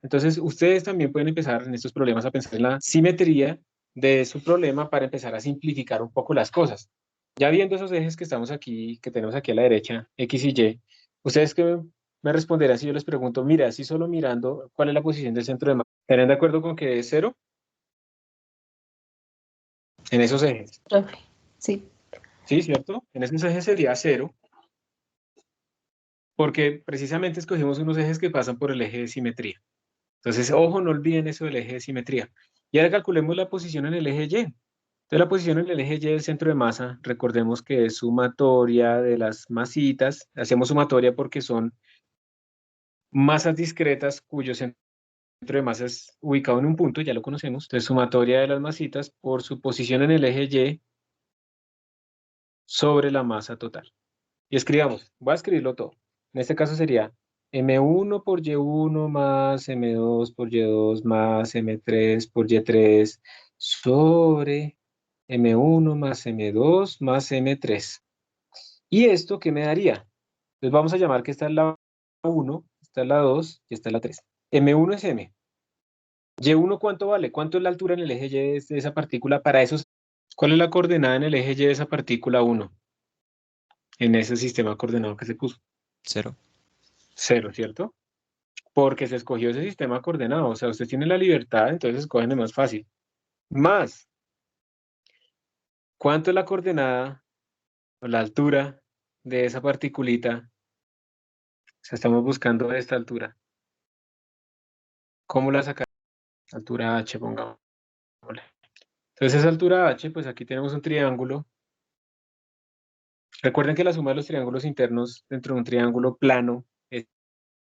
Entonces, ustedes también pueden empezar en estos problemas a pensar en la simetría de su problema para empezar a simplificar un poco las cosas. Ya viendo esos ejes que estamos aquí, que tenemos aquí a la derecha, X y Y, ustedes que me responderán si yo les pregunto, mira, así solo mirando, ¿cuál es la posición del centro de masa? ¿Estarían de acuerdo con que es cero en esos ejes? Profe, sí. Sí, ¿cierto? En esos ejes sería cero, porque precisamente escogimos unos ejes que pasan por el eje de simetría. Entonces, ojo, no olviden eso del eje de simetría. Y ahora calculemos la posición en el eje Y. Entonces, la posición en el eje Y del centro de masa, recordemos que es sumatoria de las masitas. Hacemos sumatoria porque son masas discretas cuyo centro de masa es ubicado en un punto, ya lo conocemos. Entonces, sumatoria de las masitas por su posición en el eje Y sobre la masa total. Y escribamos, voy a escribirlo todo. En este caso sería M1 por Y1 más M2 por Y2 más M3 por Y3 sobre M1 más M2 más M3. ¿Y esto qué me daría? Pues vamos a llamar que esta es la 1, esta es la 2 y esta es la 3. M1 es M. ¿Y1 cuánto vale? ¿Cuánto es la altura en el eje Y de esa partícula para esos? ¿Cuál es la coordenada en el eje Y de esa partícula 1? En ese sistema coordenado que se puso. 0. 0, ¿cierto? Porque se escogió ese sistema coordenado. O sea, usted tiene la libertad, entonces escogen el más fácil. Más, ¿cuánto es la coordenada o la altura de esa particulita? O sea, estamos buscando esta altura. ¿Cómo la sacamos? Altura H, pongámosle. Entonces, esa altura H, pues aquí tenemos un triángulo. Recuerden que la suma de los triángulos internos dentro de un triángulo plano es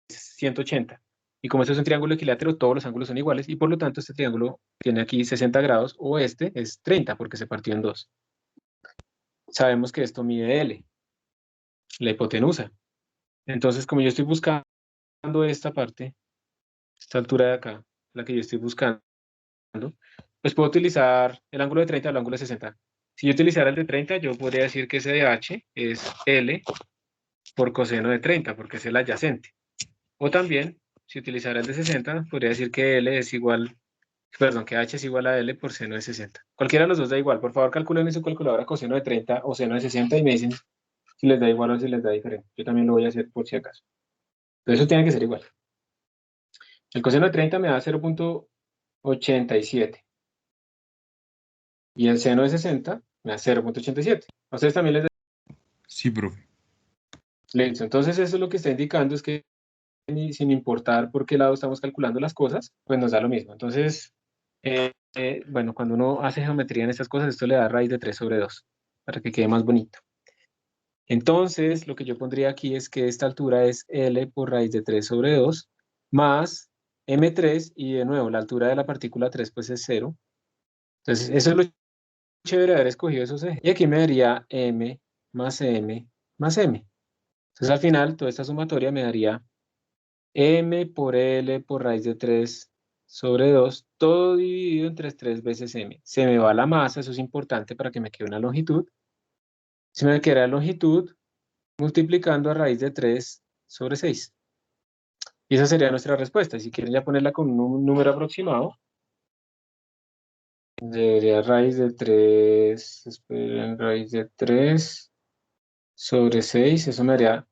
180. Y como este es un triángulo equilátero, todos los ángulos son iguales y por lo tanto este triángulo tiene aquí 60 grados o este es 30 porque se partió en dos. Sabemos que esto mide L, la hipotenusa. Entonces, como yo estoy buscando esta parte, esta altura de acá, la que yo estoy buscando, pues puedo utilizar el ángulo de 30 o el ángulo de 60. Si yo utilizara el de 30, yo podría decir que ese de H es L por coseno de 30, porque es el adyacente. O también, si utilizara el de 60, podría decir que L es igual, perdón, que H es igual a L por seno de 60. Cualquiera de los dos da igual. Por favor, calculen en su calculadora coseno de 30 o seno de 60 y me dicen si les da igual o si les da diferente. Yo también lo voy a hacer por si acaso. Pero eso tiene que ser igual. El coseno de 30 me da 0.87 y el seno de 60 me da 0.87. A ustedes también les da. Sí, profe. Listo. Entonces eso lo que está indicando es que sin importar por qué lado estamos calculando las cosas, pues nos da lo mismo. Entonces, bueno, cuando uno hace geometría en estas cosas, esto le da raíz de 3 sobre 2 para que quede más bonito. Entonces, lo que yo pondría aquí es que esta altura es L por raíz de 3 sobre 2 más M3 y de nuevo la altura de la partícula 3 pues es 0. Entonces, eso es lo chévere de haber escogido esos ejes. Y aquí me daría M más M más M. Entonces, al final, toda esta sumatoria me daría M por L por raíz de 3 sobre 2, todo dividido entre 3 veces M. Se me va la masa, eso es importante para que me quede una longitud. Se me queda la longitud multiplicando a raíz de 3 sobre 6. Y esa sería nuestra respuesta. Si quieren ya ponerla con un número aproximado, sería raíz de 3, esperen, raíz de 3 sobre 6, eso me haría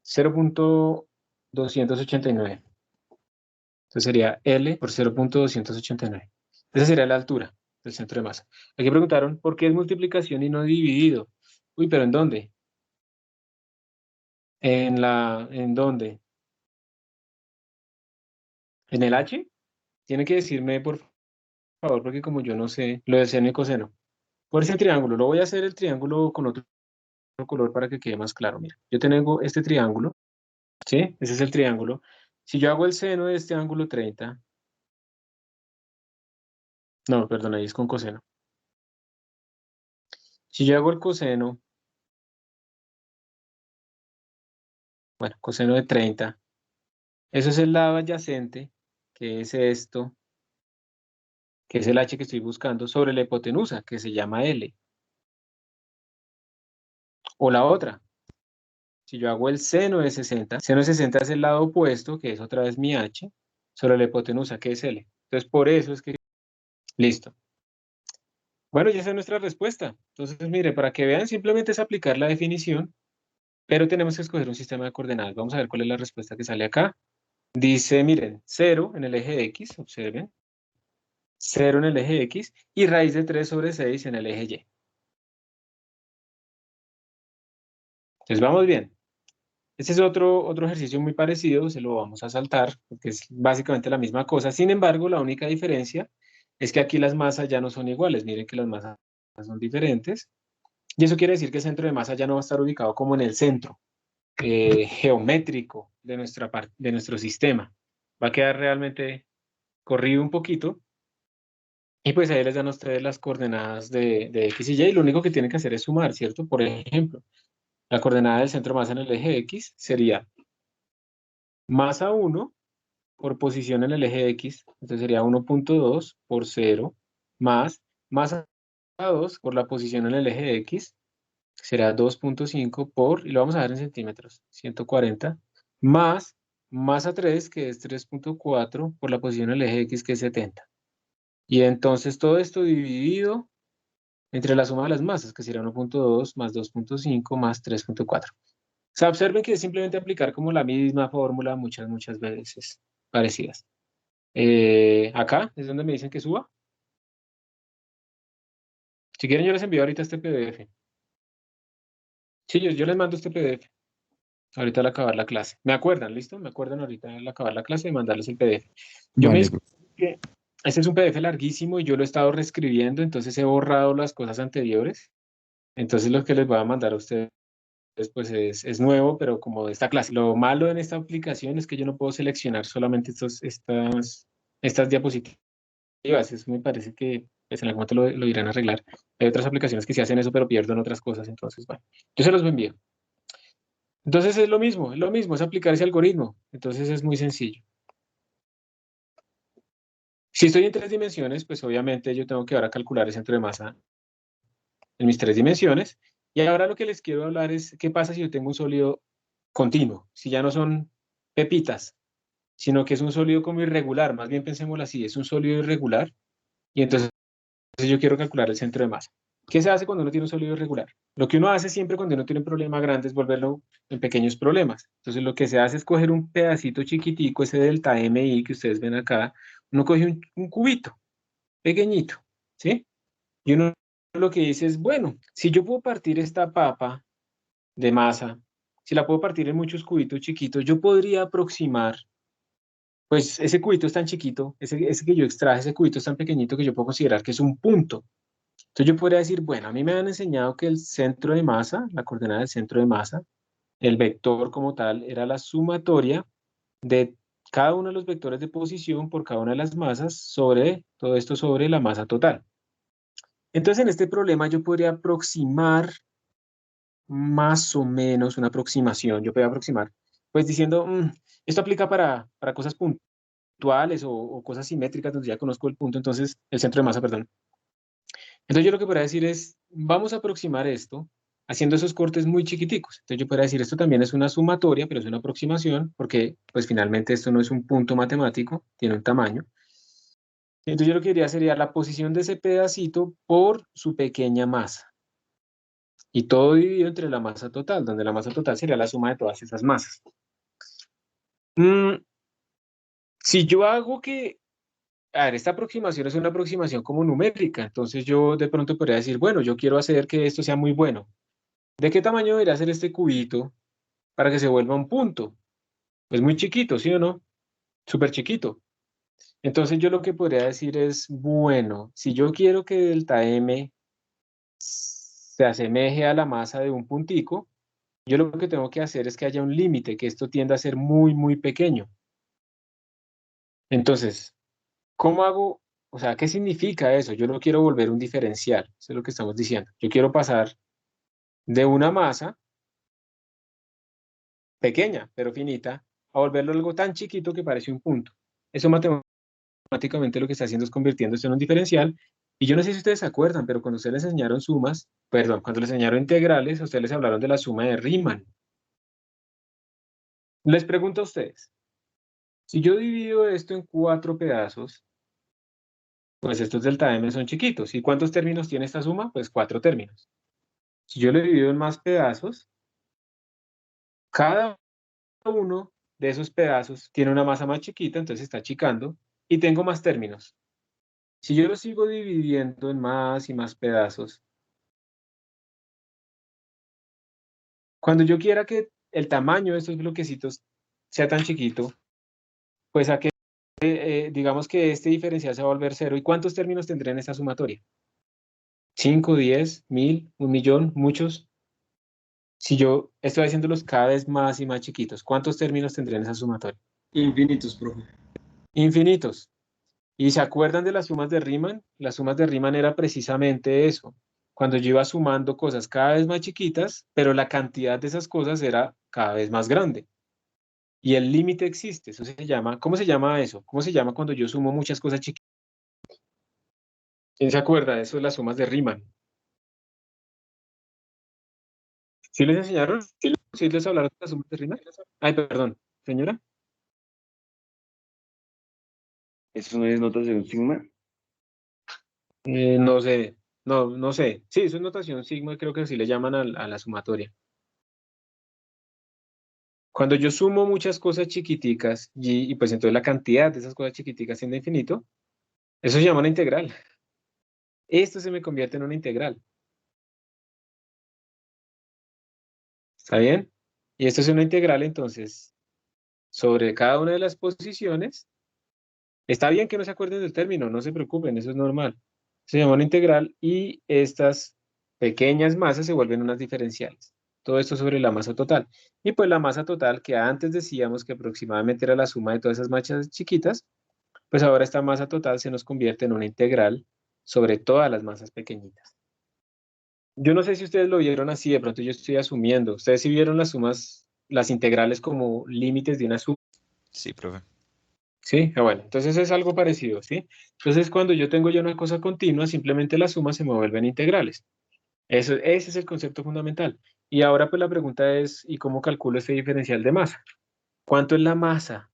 0.289. Entonces sería L por 0.289. Esa sería la altura del centro de masa. Aquí preguntaron, ¿por qué es multiplicación y no dividido? Uy, ¿pero en dónde? ¿En dónde? ¿En el H? Tiene que decirme, por favor, porque como yo no sé lo del seno y coseno. Por ese triángulo, lo voy a hacer el triángulo con otro color para que quede más claro. Mira, yo tengo este triángulo, ¿sí? Ese es el triángulo. Si yo hago el seno de este ángulo 30, no, perdón, ahí es con coseno. Si yo hago el coseno, bueno, coseno de 30, eso es el lado adyacente, que es esto, que es el H que estoy buscando, sobre la hipotenusa, que se llama L. O la otra, si yo hago el seno de 60 es el lado opuesto, que es otra vez mi H, sobre la hipotenusa, que es L. Entonces, por eso es que... Listo. Bueno, ya esa es nuestra respuesta. Entonces, mire, para que vean, simplemente es aplicar la definición, pero tenemos que escoger un sistema de coordenadas. Vamos a ver cuál es la respuesta que sale acá. Dice, miren, 0 en el eje X, observen. 0 en el eje X y raíz de 3 sobre 6 en el eje Y. Entonces, vamos bien. Este es otro ejercicio muy parecido, se lo vamos a saltar, porque es básicamente la misma cosa. Sin embargo, la única diferencia es que aquí las masas ya no son iguales. Miren que las masas son diferentes. Y eso quiere decir que el centro de masa ya no va a estar ubicado como en el centro geométrico de de nuestro sistema. Va a quedar realmente corrido un poquito. Y pues ahí les dan a ustedes las coordenadas de X y Y. Lo único que tienen que hacer es sumar, ¿cierto? Por ejemplo, la coordenada del centro de masa en el eje X sería masa 1 por posición en el eje X, entonces sería 1.2 por 0, más masa 2 por la posición en el eje X, será 2.5 por, y lo vamos a ver en centímetros, 140, más masa 3, que es 3.4 por la posición en el eje X, que es 70. Y entonces todo esto dividido entre la suma de las masas, que sería 1.2 más 2.5 más 3.4. O sea, observen que es simplemente aplicar como la misma fórmula muchas veces parecidas. Acá es donde me dicen que suba. Si quieren, yo les envío ahorita este PDF. Sí, yo les mando este PDF. Ahorita al acabar la clase. ¿Me acuerdan? ¿Listo? ¿Me acuerdan ahorita al acabar la clase de mandarles el PDF? Yo me Vale, disculpo que este es un PDF larguísimo y yo lo he estado reescribiendo, entonces he borrado las cosas anteriores. Entonces lo que les voy a mandar a ustedes pues es nuevo, pero como de esta clase. Lo malo en esta aplicación es que yo no puedo seleccionar solamente estas diapositivas. Eso me parece que pues, en algún momento lo irán a arreglar. Hay otras aplicaciones que sí hacen eso, pero pierden otras cosas. Entonces, bueno, yo se los envío. Entonces es lo mismo, es aplicar ese algoritmo. Entonces es muy sencillo. Si estoy en 3 dimensiones, pues obviamente yo tengo que ahora calcular el centro de masa en mis 3 dimensiones. Y ahora lo que les quiero hablar es qué pasa si yo tengo un sólido continuo, si ya no son pepitas, sino que es un sólido como irregular. Más bien pensémoslo así, es un sólido irregular. Y entonces yo quiero calcular el centro de masa. ¿Qué se hace cuando uno tiene un sólido irregular? Lo que uno hace siempre cuando uno tiene un problema grande es volverlo en pequeños problemas. Entonces lo que se hace es coger un pedacito chiquitico, ese delta MI que ustedes ven acá, uno coge un cubito pequeñito, ¿sí? Y uno lo que dice es, bueno, si yo puedo partir esta papa de masa, si la puedo partir en muchos cubitos chiquitos, yo podría aproximar, pues ese cubito es tan chiquito, ese que yo extraje, ese cubito es tan pequeñito que yo puedo considerar que es un punto. Entonces yo podría decir, bueno, a mí me han enseñado que el centro de masa, la coordenada del centro de masa, el vector como tal, era la sumatoria de cada uno de los vectores de posición por cada una de las masas sobre todo esto sobre la masa total. Entonces en este problema yo podría aproximar más o menos una aproximación, yo podría aproximar, pues diciendo, esto aplica para cosas puntuales o cosas simétricas donde ya conozco el punto, entonces el centro de masa, perdón. Entonces yo lo que podría decir es, vamos a aproximar esto haciendo esos cortes muy chiquiticos. Entonces yo podría decir, esto también es una sumatoria, pero es una aproximación, porque pues finalmente esto no es un punto matemático, tiene un tamaño. Entonces yo lo que diría sería la posición de ese pedacito por su pequeña masa. Y todo dividido entre la masa total, donde la masa total sería la suma de todas esas masas. Si yo hago que, a ver, esta aproximación es una aproximación como numérica, entonces yo de pronto podría decir, bueno, yo quiero hacer que esto sea muy bueno. ¿De qué tamaño debería ser este cubito para que se vuelva un punto? Pues muy chiquito, ¿sí o no? Súper chiquito. Entonces yo lo que podría decir es, bueno, si yo quiero que delta M se asemeje a la masa de un puntico, yo lo que tengo que hacer es que haya un límite, que esto tienda a ser muy, muy pequeño. Entonces, ¿cómo hago? O sea, ¿qué significa eso? Yo lo quiero volver un diferencial, eso es lo que estamos diciendo. Yo quiero pasar de una masa pequeña, pero finita, a volverlo algo tan chiquito que parece un punto. Eso matemáticamente lo que está haciendo es convirtiéndose en un diferencial. Y yo no sé si ustedes se acuerdan, pero cuando ustedes les enseñaron sumas, perdón, cuando les enseñaron integrales, a ustedes les hablaron de la suma de Riemann. Les pregunto a ustedes, si yo divido esto en 4 pedazos, pues estos delta m son chiquitos. ¿Y cuántos términos tiene esta suma? Pues 4 términos. Si yo lo divido en más pedazos, cada uno de esos pedazos tiene una masa más chiquita, entonces está achicando, y tengo más términos. Si yo lo sigo dividiendo en más y más pedazos, cuando yo quiera que el tamaño de estos bloquecitos sea tan chiquito, pues a que digamos que este diferencial se va a volver cero. ¿Y cuántos términos tendré en esta sumatoria? ¿5, 10, 1000, 1.000.000, muchos? Si yo estoy haciéndolos cada vez más y más chiquitos, ¿cuántos términos tendré en esa sumatoria? Infinitos, profe. Infinitos. ¿Y se acuerdan de las sumas de Riemann? Las sumas de Riemann era precisamente eso. Cuando yo iba sumando cosas cada vez más chiquitas, pero la cantidad de esas cosas era cada vez más grande. Y el límite existe. Eso se llama, ¿cómo se llama eso? ¿Cómo se llama cuando yo sumo muchas cosas chiquitas? ¿Quién se acuerda de eso de las sumas de Riemann? ¿Sí les enseñaron? ¿Sí les hablaron de las sumas de Riemann? Ay, perdón, señora. ¿Eso no es notación sigma? No sé, no sé. Sí, eso es notación sigma, creo que así le llaman a la sumatoria. Cuando yo sumo muchas cosas chiquiticas y pues entonces la cantidad de esas cosas chiquiticas tiende a infinito, eso se llama una integral. Esto se me convierte en una integral. ¿Está bien? Y esto es una integral, entonces, sobre cada una de las posiciones. Está bien que no se acuerden del término, no se preocupen, eso es normal. Se llama una integral y estas pequeñas masas se vuelven unas diferenciales. Todo esto sobre la masa total. Y pues la masa total, que antes decíamos que aproximadamente era la suma de todas esas masas chiquitas, pues ahora esta masa total se nos convierte en una integral sobre todas las masas pequeñitas. Yo no sé si ustedes lo vieron así, de pronto yo estoy asumiendo. ¿Ustedes sí vieron las sumas, las integrales como límites de una suma? Sí, profe. Sí, bueno, entonces es algo parecido, ¿sí? Entonces cuando yo tengo ya una cosa continua, simplemente las sumas se me vuelven integrales. Ese es el concepto fundamental. Y ahora pues la pregunta es, ¿y cómo calculo este diferencial de masa? ¿Cuánto es la masa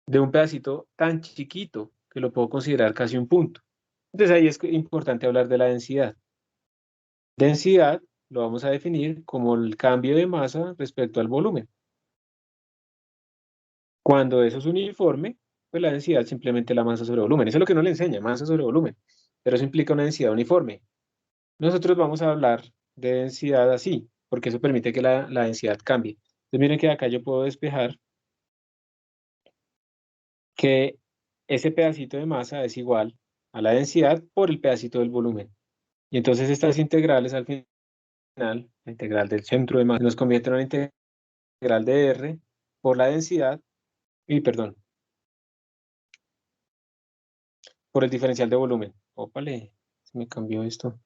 de un pedacito tan chiquito que lo puedo considerar casi un punto? Entonces ahí es importante hablar de la densidad. Densidad lo vamos a definir como el cambio de masa respecto al volumen. Cuando eso es uniforme, pues la densidad es simplemente la masa sobre volumen. Eso es lo que no le enseña, masa sobre volumen. Pero eso implica una densidad uniforme. Nosotros vamos a hablar de densidad así, porque eso permite que la densidad cambie. Entonces miren que acá yo puedo despejar que ese pedacito de masa es igual a la densidad por el pedacito del volumen. Y entonces estas integrales al final, la integral del centro de masa, nos convierte en una integral de R por la densidad, y perdón, por el diferencial de volumen. Ópale, se me cambió esto.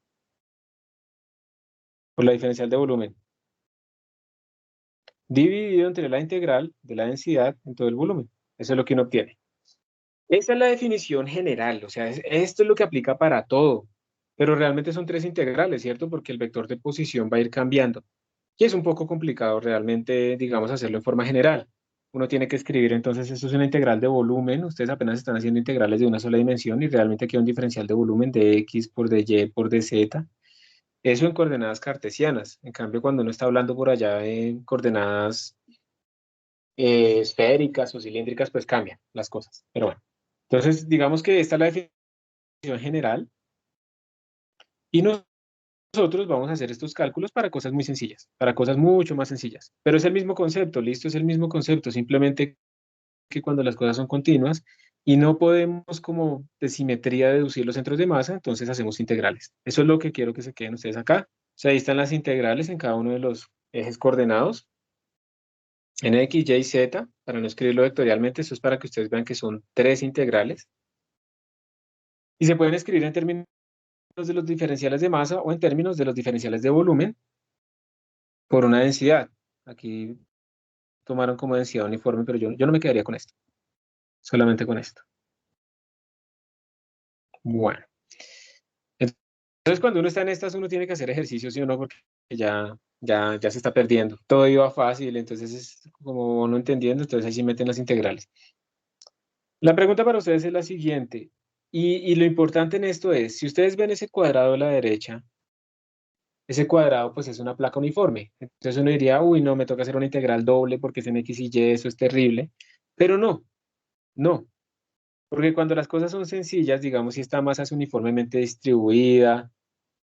Por la diferencial de volumen. Dividido entre la integral de la densidad en todo el volumen. Eso es lo que uno obtiene. Esa es la definición general, o sea, esto es lo que aplica para todo. Pero realmente son 3 integrales, ¿cierto? Porque el vector de posición va a ir cambiando. Y es un poco complicado realmente, digamos, hacerlo en forma general. Uno tiene que escribir, entonces, esto es una integral de volumen. Ustedes apenas están haciendo integrales de una sola dimensión y realmente queda un diferencial de volumen de x por dy por dz. Eso en coordenadas cartesianas. En cambio, cuando uno está hablando por allá de coordenadas esféricas o cilíndricas, pues cambian las cosas. Pero bueno, entonces digamos que esta es la definición general y nosotros vamos a hacer estos cálculos para cosas muy sencillas, para cosas mucho más sencillas. Pero es el mismo concepto, listo, es el mismo concepto, simplemente que cuando las cosas son continuas y no podemos como de simetría deducir los centros de masa, entonces hacemos integrales. Eso es lo que quiero que se queden ustedes acá. O sea, ahí están las integrales en cada uno de los ejes coordenados. En X, Y, Z, para no escribirlo vectorialmente, eso es para que ustedes vean que son 3 integrales. Y se pueden escribir en términos de los diferenciales de masa o en términos de los diferenciales de volumen por una densidad. Aquí tomaron como densidad uniforme, pero yo no me quedaría con esto. Solamente con esto. Bueno. Entonces, cuando uno está en estas, uno tiene que hacer ejercicios, ¿sí o no? Porque ya se está perdiendo. Todo iba fácil, entonces es como no entendiendo, entonces ahí sí meten las integrales. La pregunta para ustedes es la siguiente, y lo importante en esto es, si ustedes ven ese cuadrado a la derecha, ese cuadrado pues es una placa uniforme. Entonces uno diría, uy, no, me toca hacer una integral doble porque es en X y Y, eso es terrible. Pero no. Porque cuando las cosas son sencillas, digamos, si esta masa es uniformemente distribuida,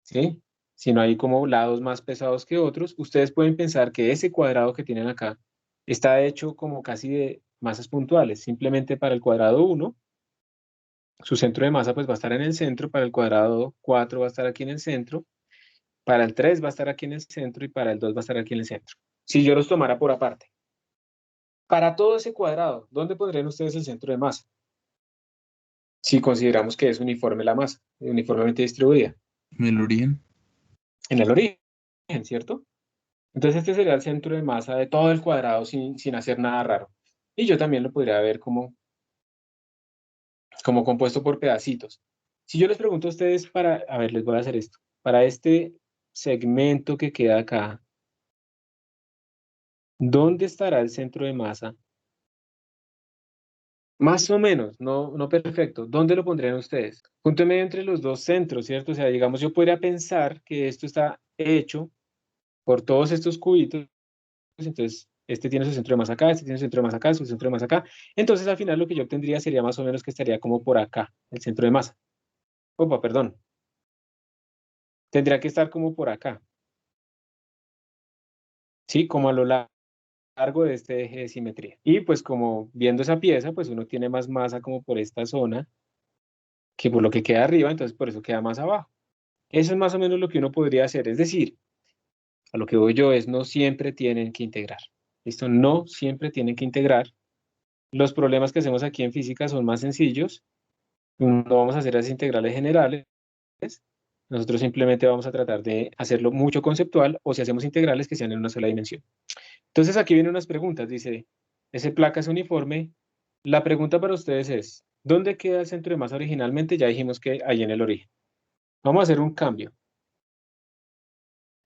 ¿sí? Si no hay como lados más pesados que otros, ustedes pueden pensar que ese cuadrado que tienen acá está hecho como casi de masas puntuales. Simplemente para el cuadrado 1, su centro de masa pues va a estar en el centro, para el cuadrado 4 va a estar aquí en el centro, para el 3 va a estar aquí en el centro y para el 2 va a estar aquí en el centro. Si yo los tomara por aparte. Para todo ese cuadrado, ¿dónde pondrían ustedes el centro de masa? Si consideramos que es uniforme la masa, uniformemente distribuida. ¿En el origen? En el origen, ¿cierto? Entonces este sería el centro de masa de todo el cuadrado sin hacer nada raro. Y yo también lo podría ver como compuesto por pedacitos. Si yo les pregunto a ustedes a ver, les voy a hacer esto. Para este segmento que queda acá, ¿dónde estará el centro de masa? Más o menos, no perfecto. ¿Dónde lo pondrían ustedes? Punto medio entre los dos centros, ¿cierto? O sea, digamos, yo podría pensar que esto está hecho por todos estos cubitos. Entonces, este tiene su centro de masa acá, este tiene su centro de masa acá, su centro de masa acá. Entonces, al final lo que yo obtendría sería más o menos que estaría como por acá, el centro de masa. Opa, perdón. Tendría que estar como por acá. ¿Sí? Como a lo largo de este eje de simetría. Y pues como viendo esa pieza, pues uno tiene más masa como por esta zona que por lo que queda arriba, entonces por eso queda más abajo. Eso es más o menos lo que uno podría hacer. Es decir, a lo que voy yo es no siempre tienen que integrar. ¿Listo? No siempre tienen que integrar. Los problemas que hacemos aquí en física son más sencillos. No vamos a hacer las integrales generales. Nosotros simplemente vamos a tratar de hacerlo mucho conceptual o si hacemos integrales que sean en una sola dimensión. Entonces aquí vienen unas preguntas. Dice, ¿ese placa es uniforme? La pregunta para ustedes es, ¿dónde queda el centro de masa originalmente? Ya dijimos que ahí en el origen. Vamos a hacer un cambio.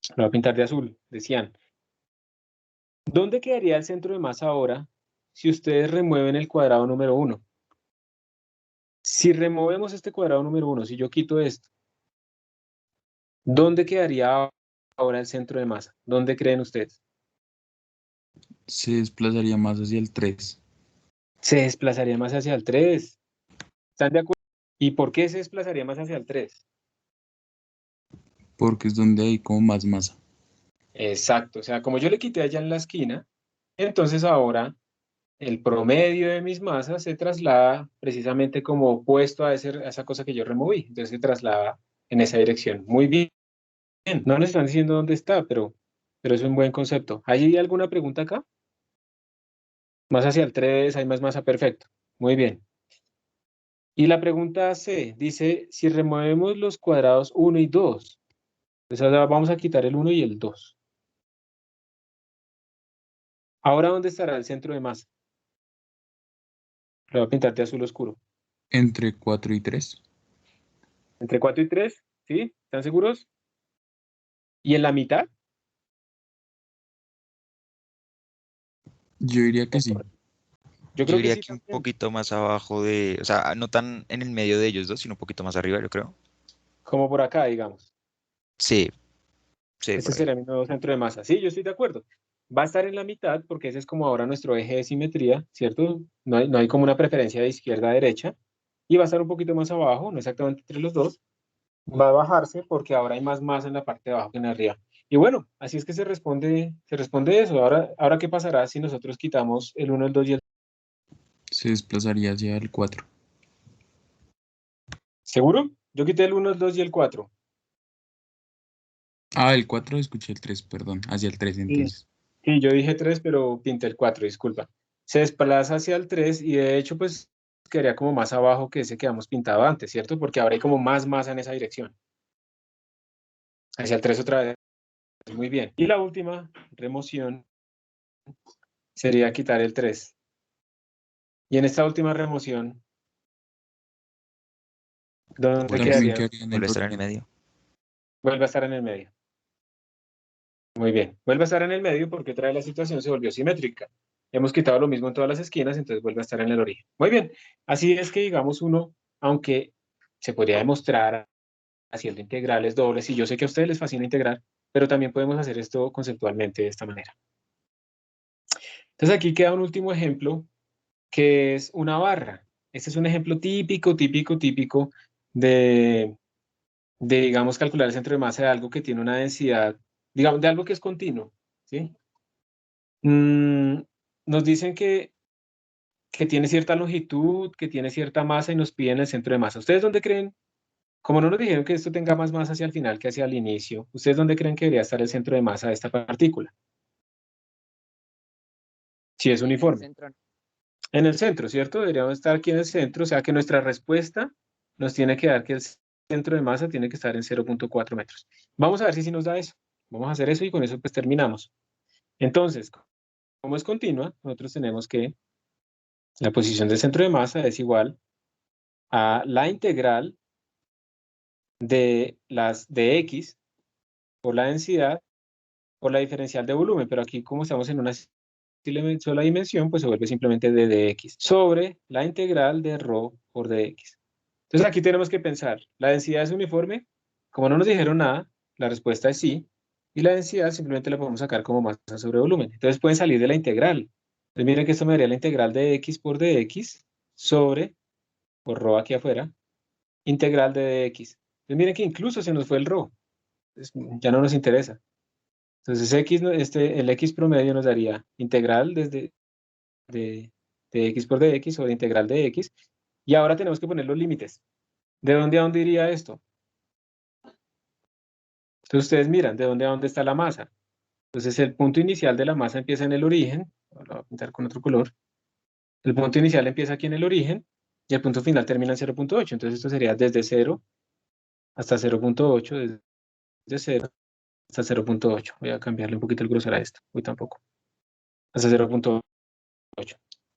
Lo voy a pintar de azul, de cian. ¿Dónde quedaría el centro de masa ahora si ustedes remueven el cuadrado número 1? Si removemos este cuadrado número 1, si yo quito esto, ¿dónde quedaría ahora el centro de masa? ¿Dónde creen ustedes? Se desplazaría más hacia el 3. Se desplazaría más hacia el 3. ¿Están de acuerdo? ¿Y por qué se desplazaría más hacia el 3? Porque es donde hay como más masa. Exacto, o sea, como yo le quité allá en la esquina, entonces ahora el promedio de mis masas se traslada precisamente como opuesto a esa cosa que yo removí. Entonces se traslada en esa dirección. Muy bien. No nos están diciendo dónde está, pero es un buen concepto. ¿Hay alguna pregunta acá? Más hacia el 3, hay más masa, perfecto. Muy bien. Y la pregunta C dice, si removemos los cuadrados 1 y 2, entonces ahora vamos a quitar el 1 y el 2. Ahora, ¿dónde estará el centro de masa? Lo voy a pintar de azul oscuro. Entre 4 y 3. Entre 4 y 3, ¿sí? ¿Están seguros? ¿Y en la mitad? Yo diría que sí. Yo Yo creo que diría sí que un también. poquito más abajo de, o sea, no tan en el medio de ellos dos, sino un poquito más arriba, yo creo. Como por acá, digamos. Sí, Sí, Este por ahí. será mi nuevo centro de masa. Sí, yo estoy de acuerdo. Va a estar en la mitad porque ese es como ahora nuestro eje de simetría, ¿cierto? No hay como una preferencia de izquierda a derecha. Y va a estar un poquito más abajo, no exactamente entre los dos. Va a bajarse porque ahora hay más masa en la parte de abajo que en arriba. Y bueno, así es que se responde eso. Ahora ¿qué pasará si nosotros quitamos el 1, el 2 y el... Se desplazaría hacia el 4. ¿Seguro? Yo quité el 1, el 2 y el 4. Ah, el 4 escuché el 3, perdón. Hacia el 3 Sí, entonces. sí, yo dije 3, pero pinté el 4, disculpa. Se desplaza hacia el 3 y de hecho pues quedaría como más abajo que ese que habíamos pintado antes, ¿cierto? Porque ahora hay como más masa en esa dirección. Hacia el 3 otra vez. Muy bien. Y la última remoción sería quitar el 3. Y en esta última remoción, ¿dónde Vuelve, También quedaría? quedaría en vuelve el a estar en el origen. medio. Vuelve a estar en el medio. Muy bien. Vuelve a estar en el medio porque otra vez la situación se volvió simétrica. Hemos quitado lo mismo en todas las esquinas, entonces vuelve a estar en el origen. Muy bien. Así es que, digamos, uno, aunque se podría demostrar haciendo integrales dobles, y yo sé que a ustedes les fascina integrar, pero también podemos hacer esto conceptualmente de esta manera. Entonces aquí queda un último ejemplo, que es una barra. Este es un ejemplo típico de, digamos, calcular el centro de masa de algo que tiene una densidad, digamos, de algo que es continuo, ¿sí? Nos dicen que tiene cierta longitud, que tiene cierta masa y nos piden el centro de masa. ¿Ustedes dónde creen? Como no nos dijeron que esto tenga más masa hacia el final que hacia el inicio, ¿ustedes dónde creen que debería estar el centro de masa de esta partícula? Si es En el uniforme. centro, ¿no? En el centro, ¿cierto? Deberíamos estar aquí en el centro, o sea que nuestra respuesta nos tiene que dar que el centro de masa tiene que estar en 0.4 metros. Vamos a ver si nos da eso. Vamos a hacer eso y con eso pues terminamos. Entonces, como es continua, nosotros tenemos que la posición del centro de masa es igual a la integral de x por la densidad por la diferencial de volumen, pero aquí como estamos en una sola dimensión, pues se vuelve simplemente d de x sobre la integral de rho por dx. Entonces aquí tenemos que pensar, ¿la densidad es uniforme? Como no nos dijeron nada, la respuesta es sí, y la densidad simplemente la podemos sacar como masa sobre volumen. Entonces pueden salir de la integral. Entonces miren que esto me daría la integral de x por dx sobre, por rho aquí afuera, integral de dx. Entonces miren que incluso se nos fue el rho. Entonces, ya no nos interesa. Entonces x, el x promedio nos daría integral de, de x por dx o de integral de x. Y ahora tenemos que poner los límites. ¿De dónde a dónde iría esto? Entonces ustedes miran, ¿de dónde a dónde está la masa? Entonces el punto inicial de la masa empieza en el origen. Lo voy a pintar con otro color. El punto inicial empieza aquí en el origen y el punto final termina en 0.8. Entonces esto sería desde 0 hasta 0.8, desde 0 hasta 0.8. Voy a cambiarle un poquito el grosor a esto. Uy, tampoco. Hasta 0.8.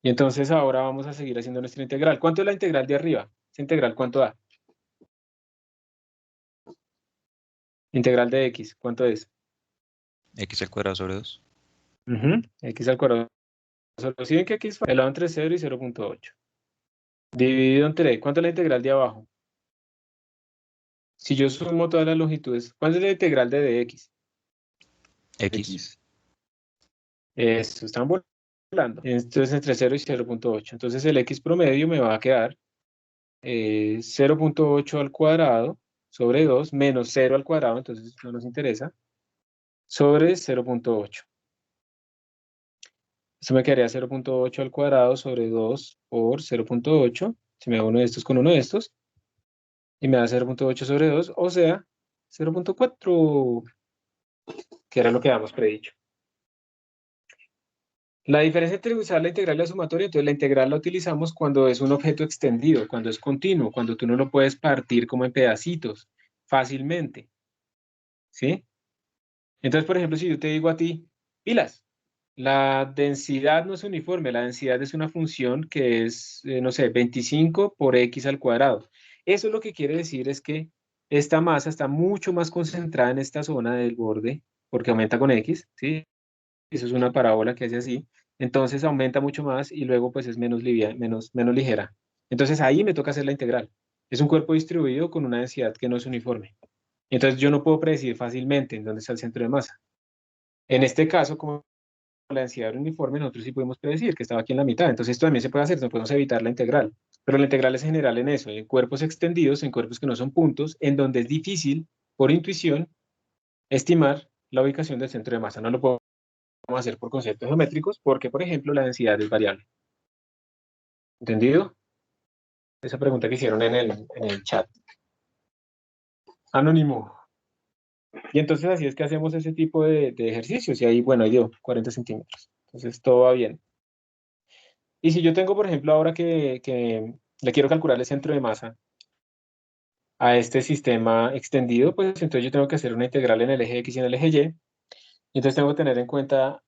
Y entonces ahora vamos a seguir haciendo nuestra integral. ¿Cuánto es la integral de arriba? ¿Esa integral cuánto da? Integral de x, ¿cuánto es? X al cuadrado sobre 2. X al cuadrado. Solo si ven que aquí es elevado entre 0 y 0.8. Dividido entre, ¿cuánto es la integral de abajo? Si yo sumo todas las longitudes, ¿cuánto es la integral de dx? X. Eso, están volando. Entonces entre 0 y 0.8. Entonces el x promedio me va a quedar 0.8 al cuadrado sobre 2 menos 0 al cuadrado, entonces no nos interesa, sobre 0.8. Esto me quedaría 0.8 al cuadrado sobre 2 por 0.8. Si me da uno de estos con uno de estos. Y me da 0.8 sobre 2, o sea, 0.4, que era lo que habíamos predicho. La diferencia entre usar la integral y la sumatoria, entonces la integral la utilizamos cuando es un objeto extendido, cuando es continuo, cuando tú no lo puedes partir como en pedacitos fácilmente. ¿Sí? Entonces, por ejemplo, si yo te digo a ti, pilas, la densidad no es uniforme, la densidad es una función que es, no sé, 25 por x al cuadrado. Eso lo que quiere decir es que esta masa está mucho más concentrada en esta zona del borde, porque aumenta con x, ¿sí? Eso es una parábola que hace así. Entonces aumenta mucho más y luego pues es menos menos ligera. Entonces ahí me toca hacer la integral. Es un cuerpo distribuido con una densidad que no es uniforme. Entonces yo no puedo predecir fácilmente en dónde está el centro de masa. En este caso, como la densidad era uniforme, nosotros sí podemos predecir que estaba aquí en la mitad. Entonces esto también se puede hacer, no podemos evitar la integral. Pero la integral es general en eso, en cuerpos extendidos, en cuerpos que no son puntos, en donde es difícil, por intuición, estimar la ubicación del centro de masa. No lo podemos hacer por conceptos geométricos porque, por ejemplo, la densidad es variable. ¿Entendido? Esa pregunta que hicieron en el chat. Anónimo. Y entonces así es que hacemos ese tipo de ejercicios. Y ahí, bueno, ahí dio 40 centímetros. Entonces todo va bien. Y si yo tengo, por ejemplo, ahora que le quiero calcular el centro de masa a este sistema extendido, pues entonces yo tengo que hacer una integral en el eje X y en el eje Y. Y entonces tengo que tener en cuenta,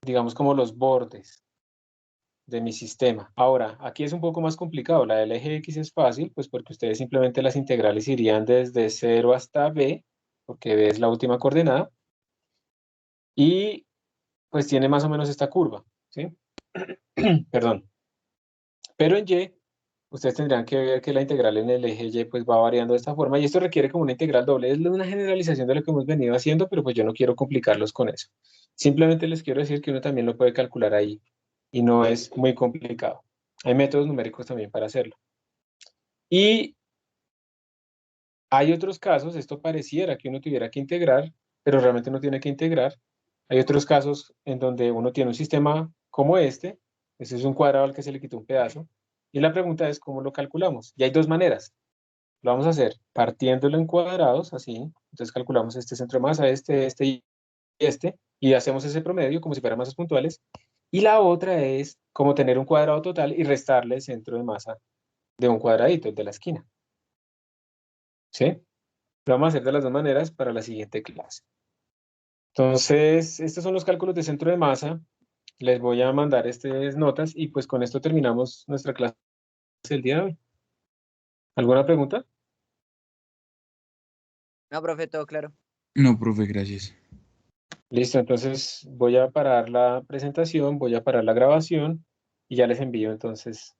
digamos, como los bordes de mi sistema. Ahora, aquí es un poco más complicado. La del eje X es fácil, pues porque ustedes simplemente las integrales irían desde 0 hasta B, porque B es la última coordenada. Y pues tiene más o menos esta curva, ¿sí? Perdón. Pero en Y, ustedes tendrán que ver que la integral en el eje Y pues va variando de esta forma y esto requiere como una integral doble. Es una generalización de lo que hemos venido haciendo, pero pues yo no quiero complicarlos con eso. Simplemente les quiero decir que uno también lo puede calcular ahí y no es muy complicado. Hay métodos numéricos también para hacerlo. Y hay otros casos, esto pareciera que uno tuviera que integrar, pero realmente no tiene que integrar. Hay otros casos en donde uno tiene un sistema como este es un cuadrado al que se le quitó un pedazo, y la pregunta es cómo lo calculamos. Y hay dos maneras. Lo vamos a hacer partiéndolo en cuadrados, así. Entonces calculamos este centro de masa, este y este, y hacemos ese promedio como si fueran masas puntuales. Y la otra es como tener un cuadrado total y restarle el centro de masa de un cuadradito, el de la esquina. ¿Sí? Lo vamos a hacer de las dos maneras para la siguiente clase. Entonces, estos son los cálculos de centro de masa. Les voy a mandar estas notas y pues con esto terminamos nuestra clase del día de hoy. ¿Alguna pregunta? No, profe, todo claro. No, profe, gracias. Listo, entonces voy a parar la presentación, voy a parar la grabación y ya les envío entonces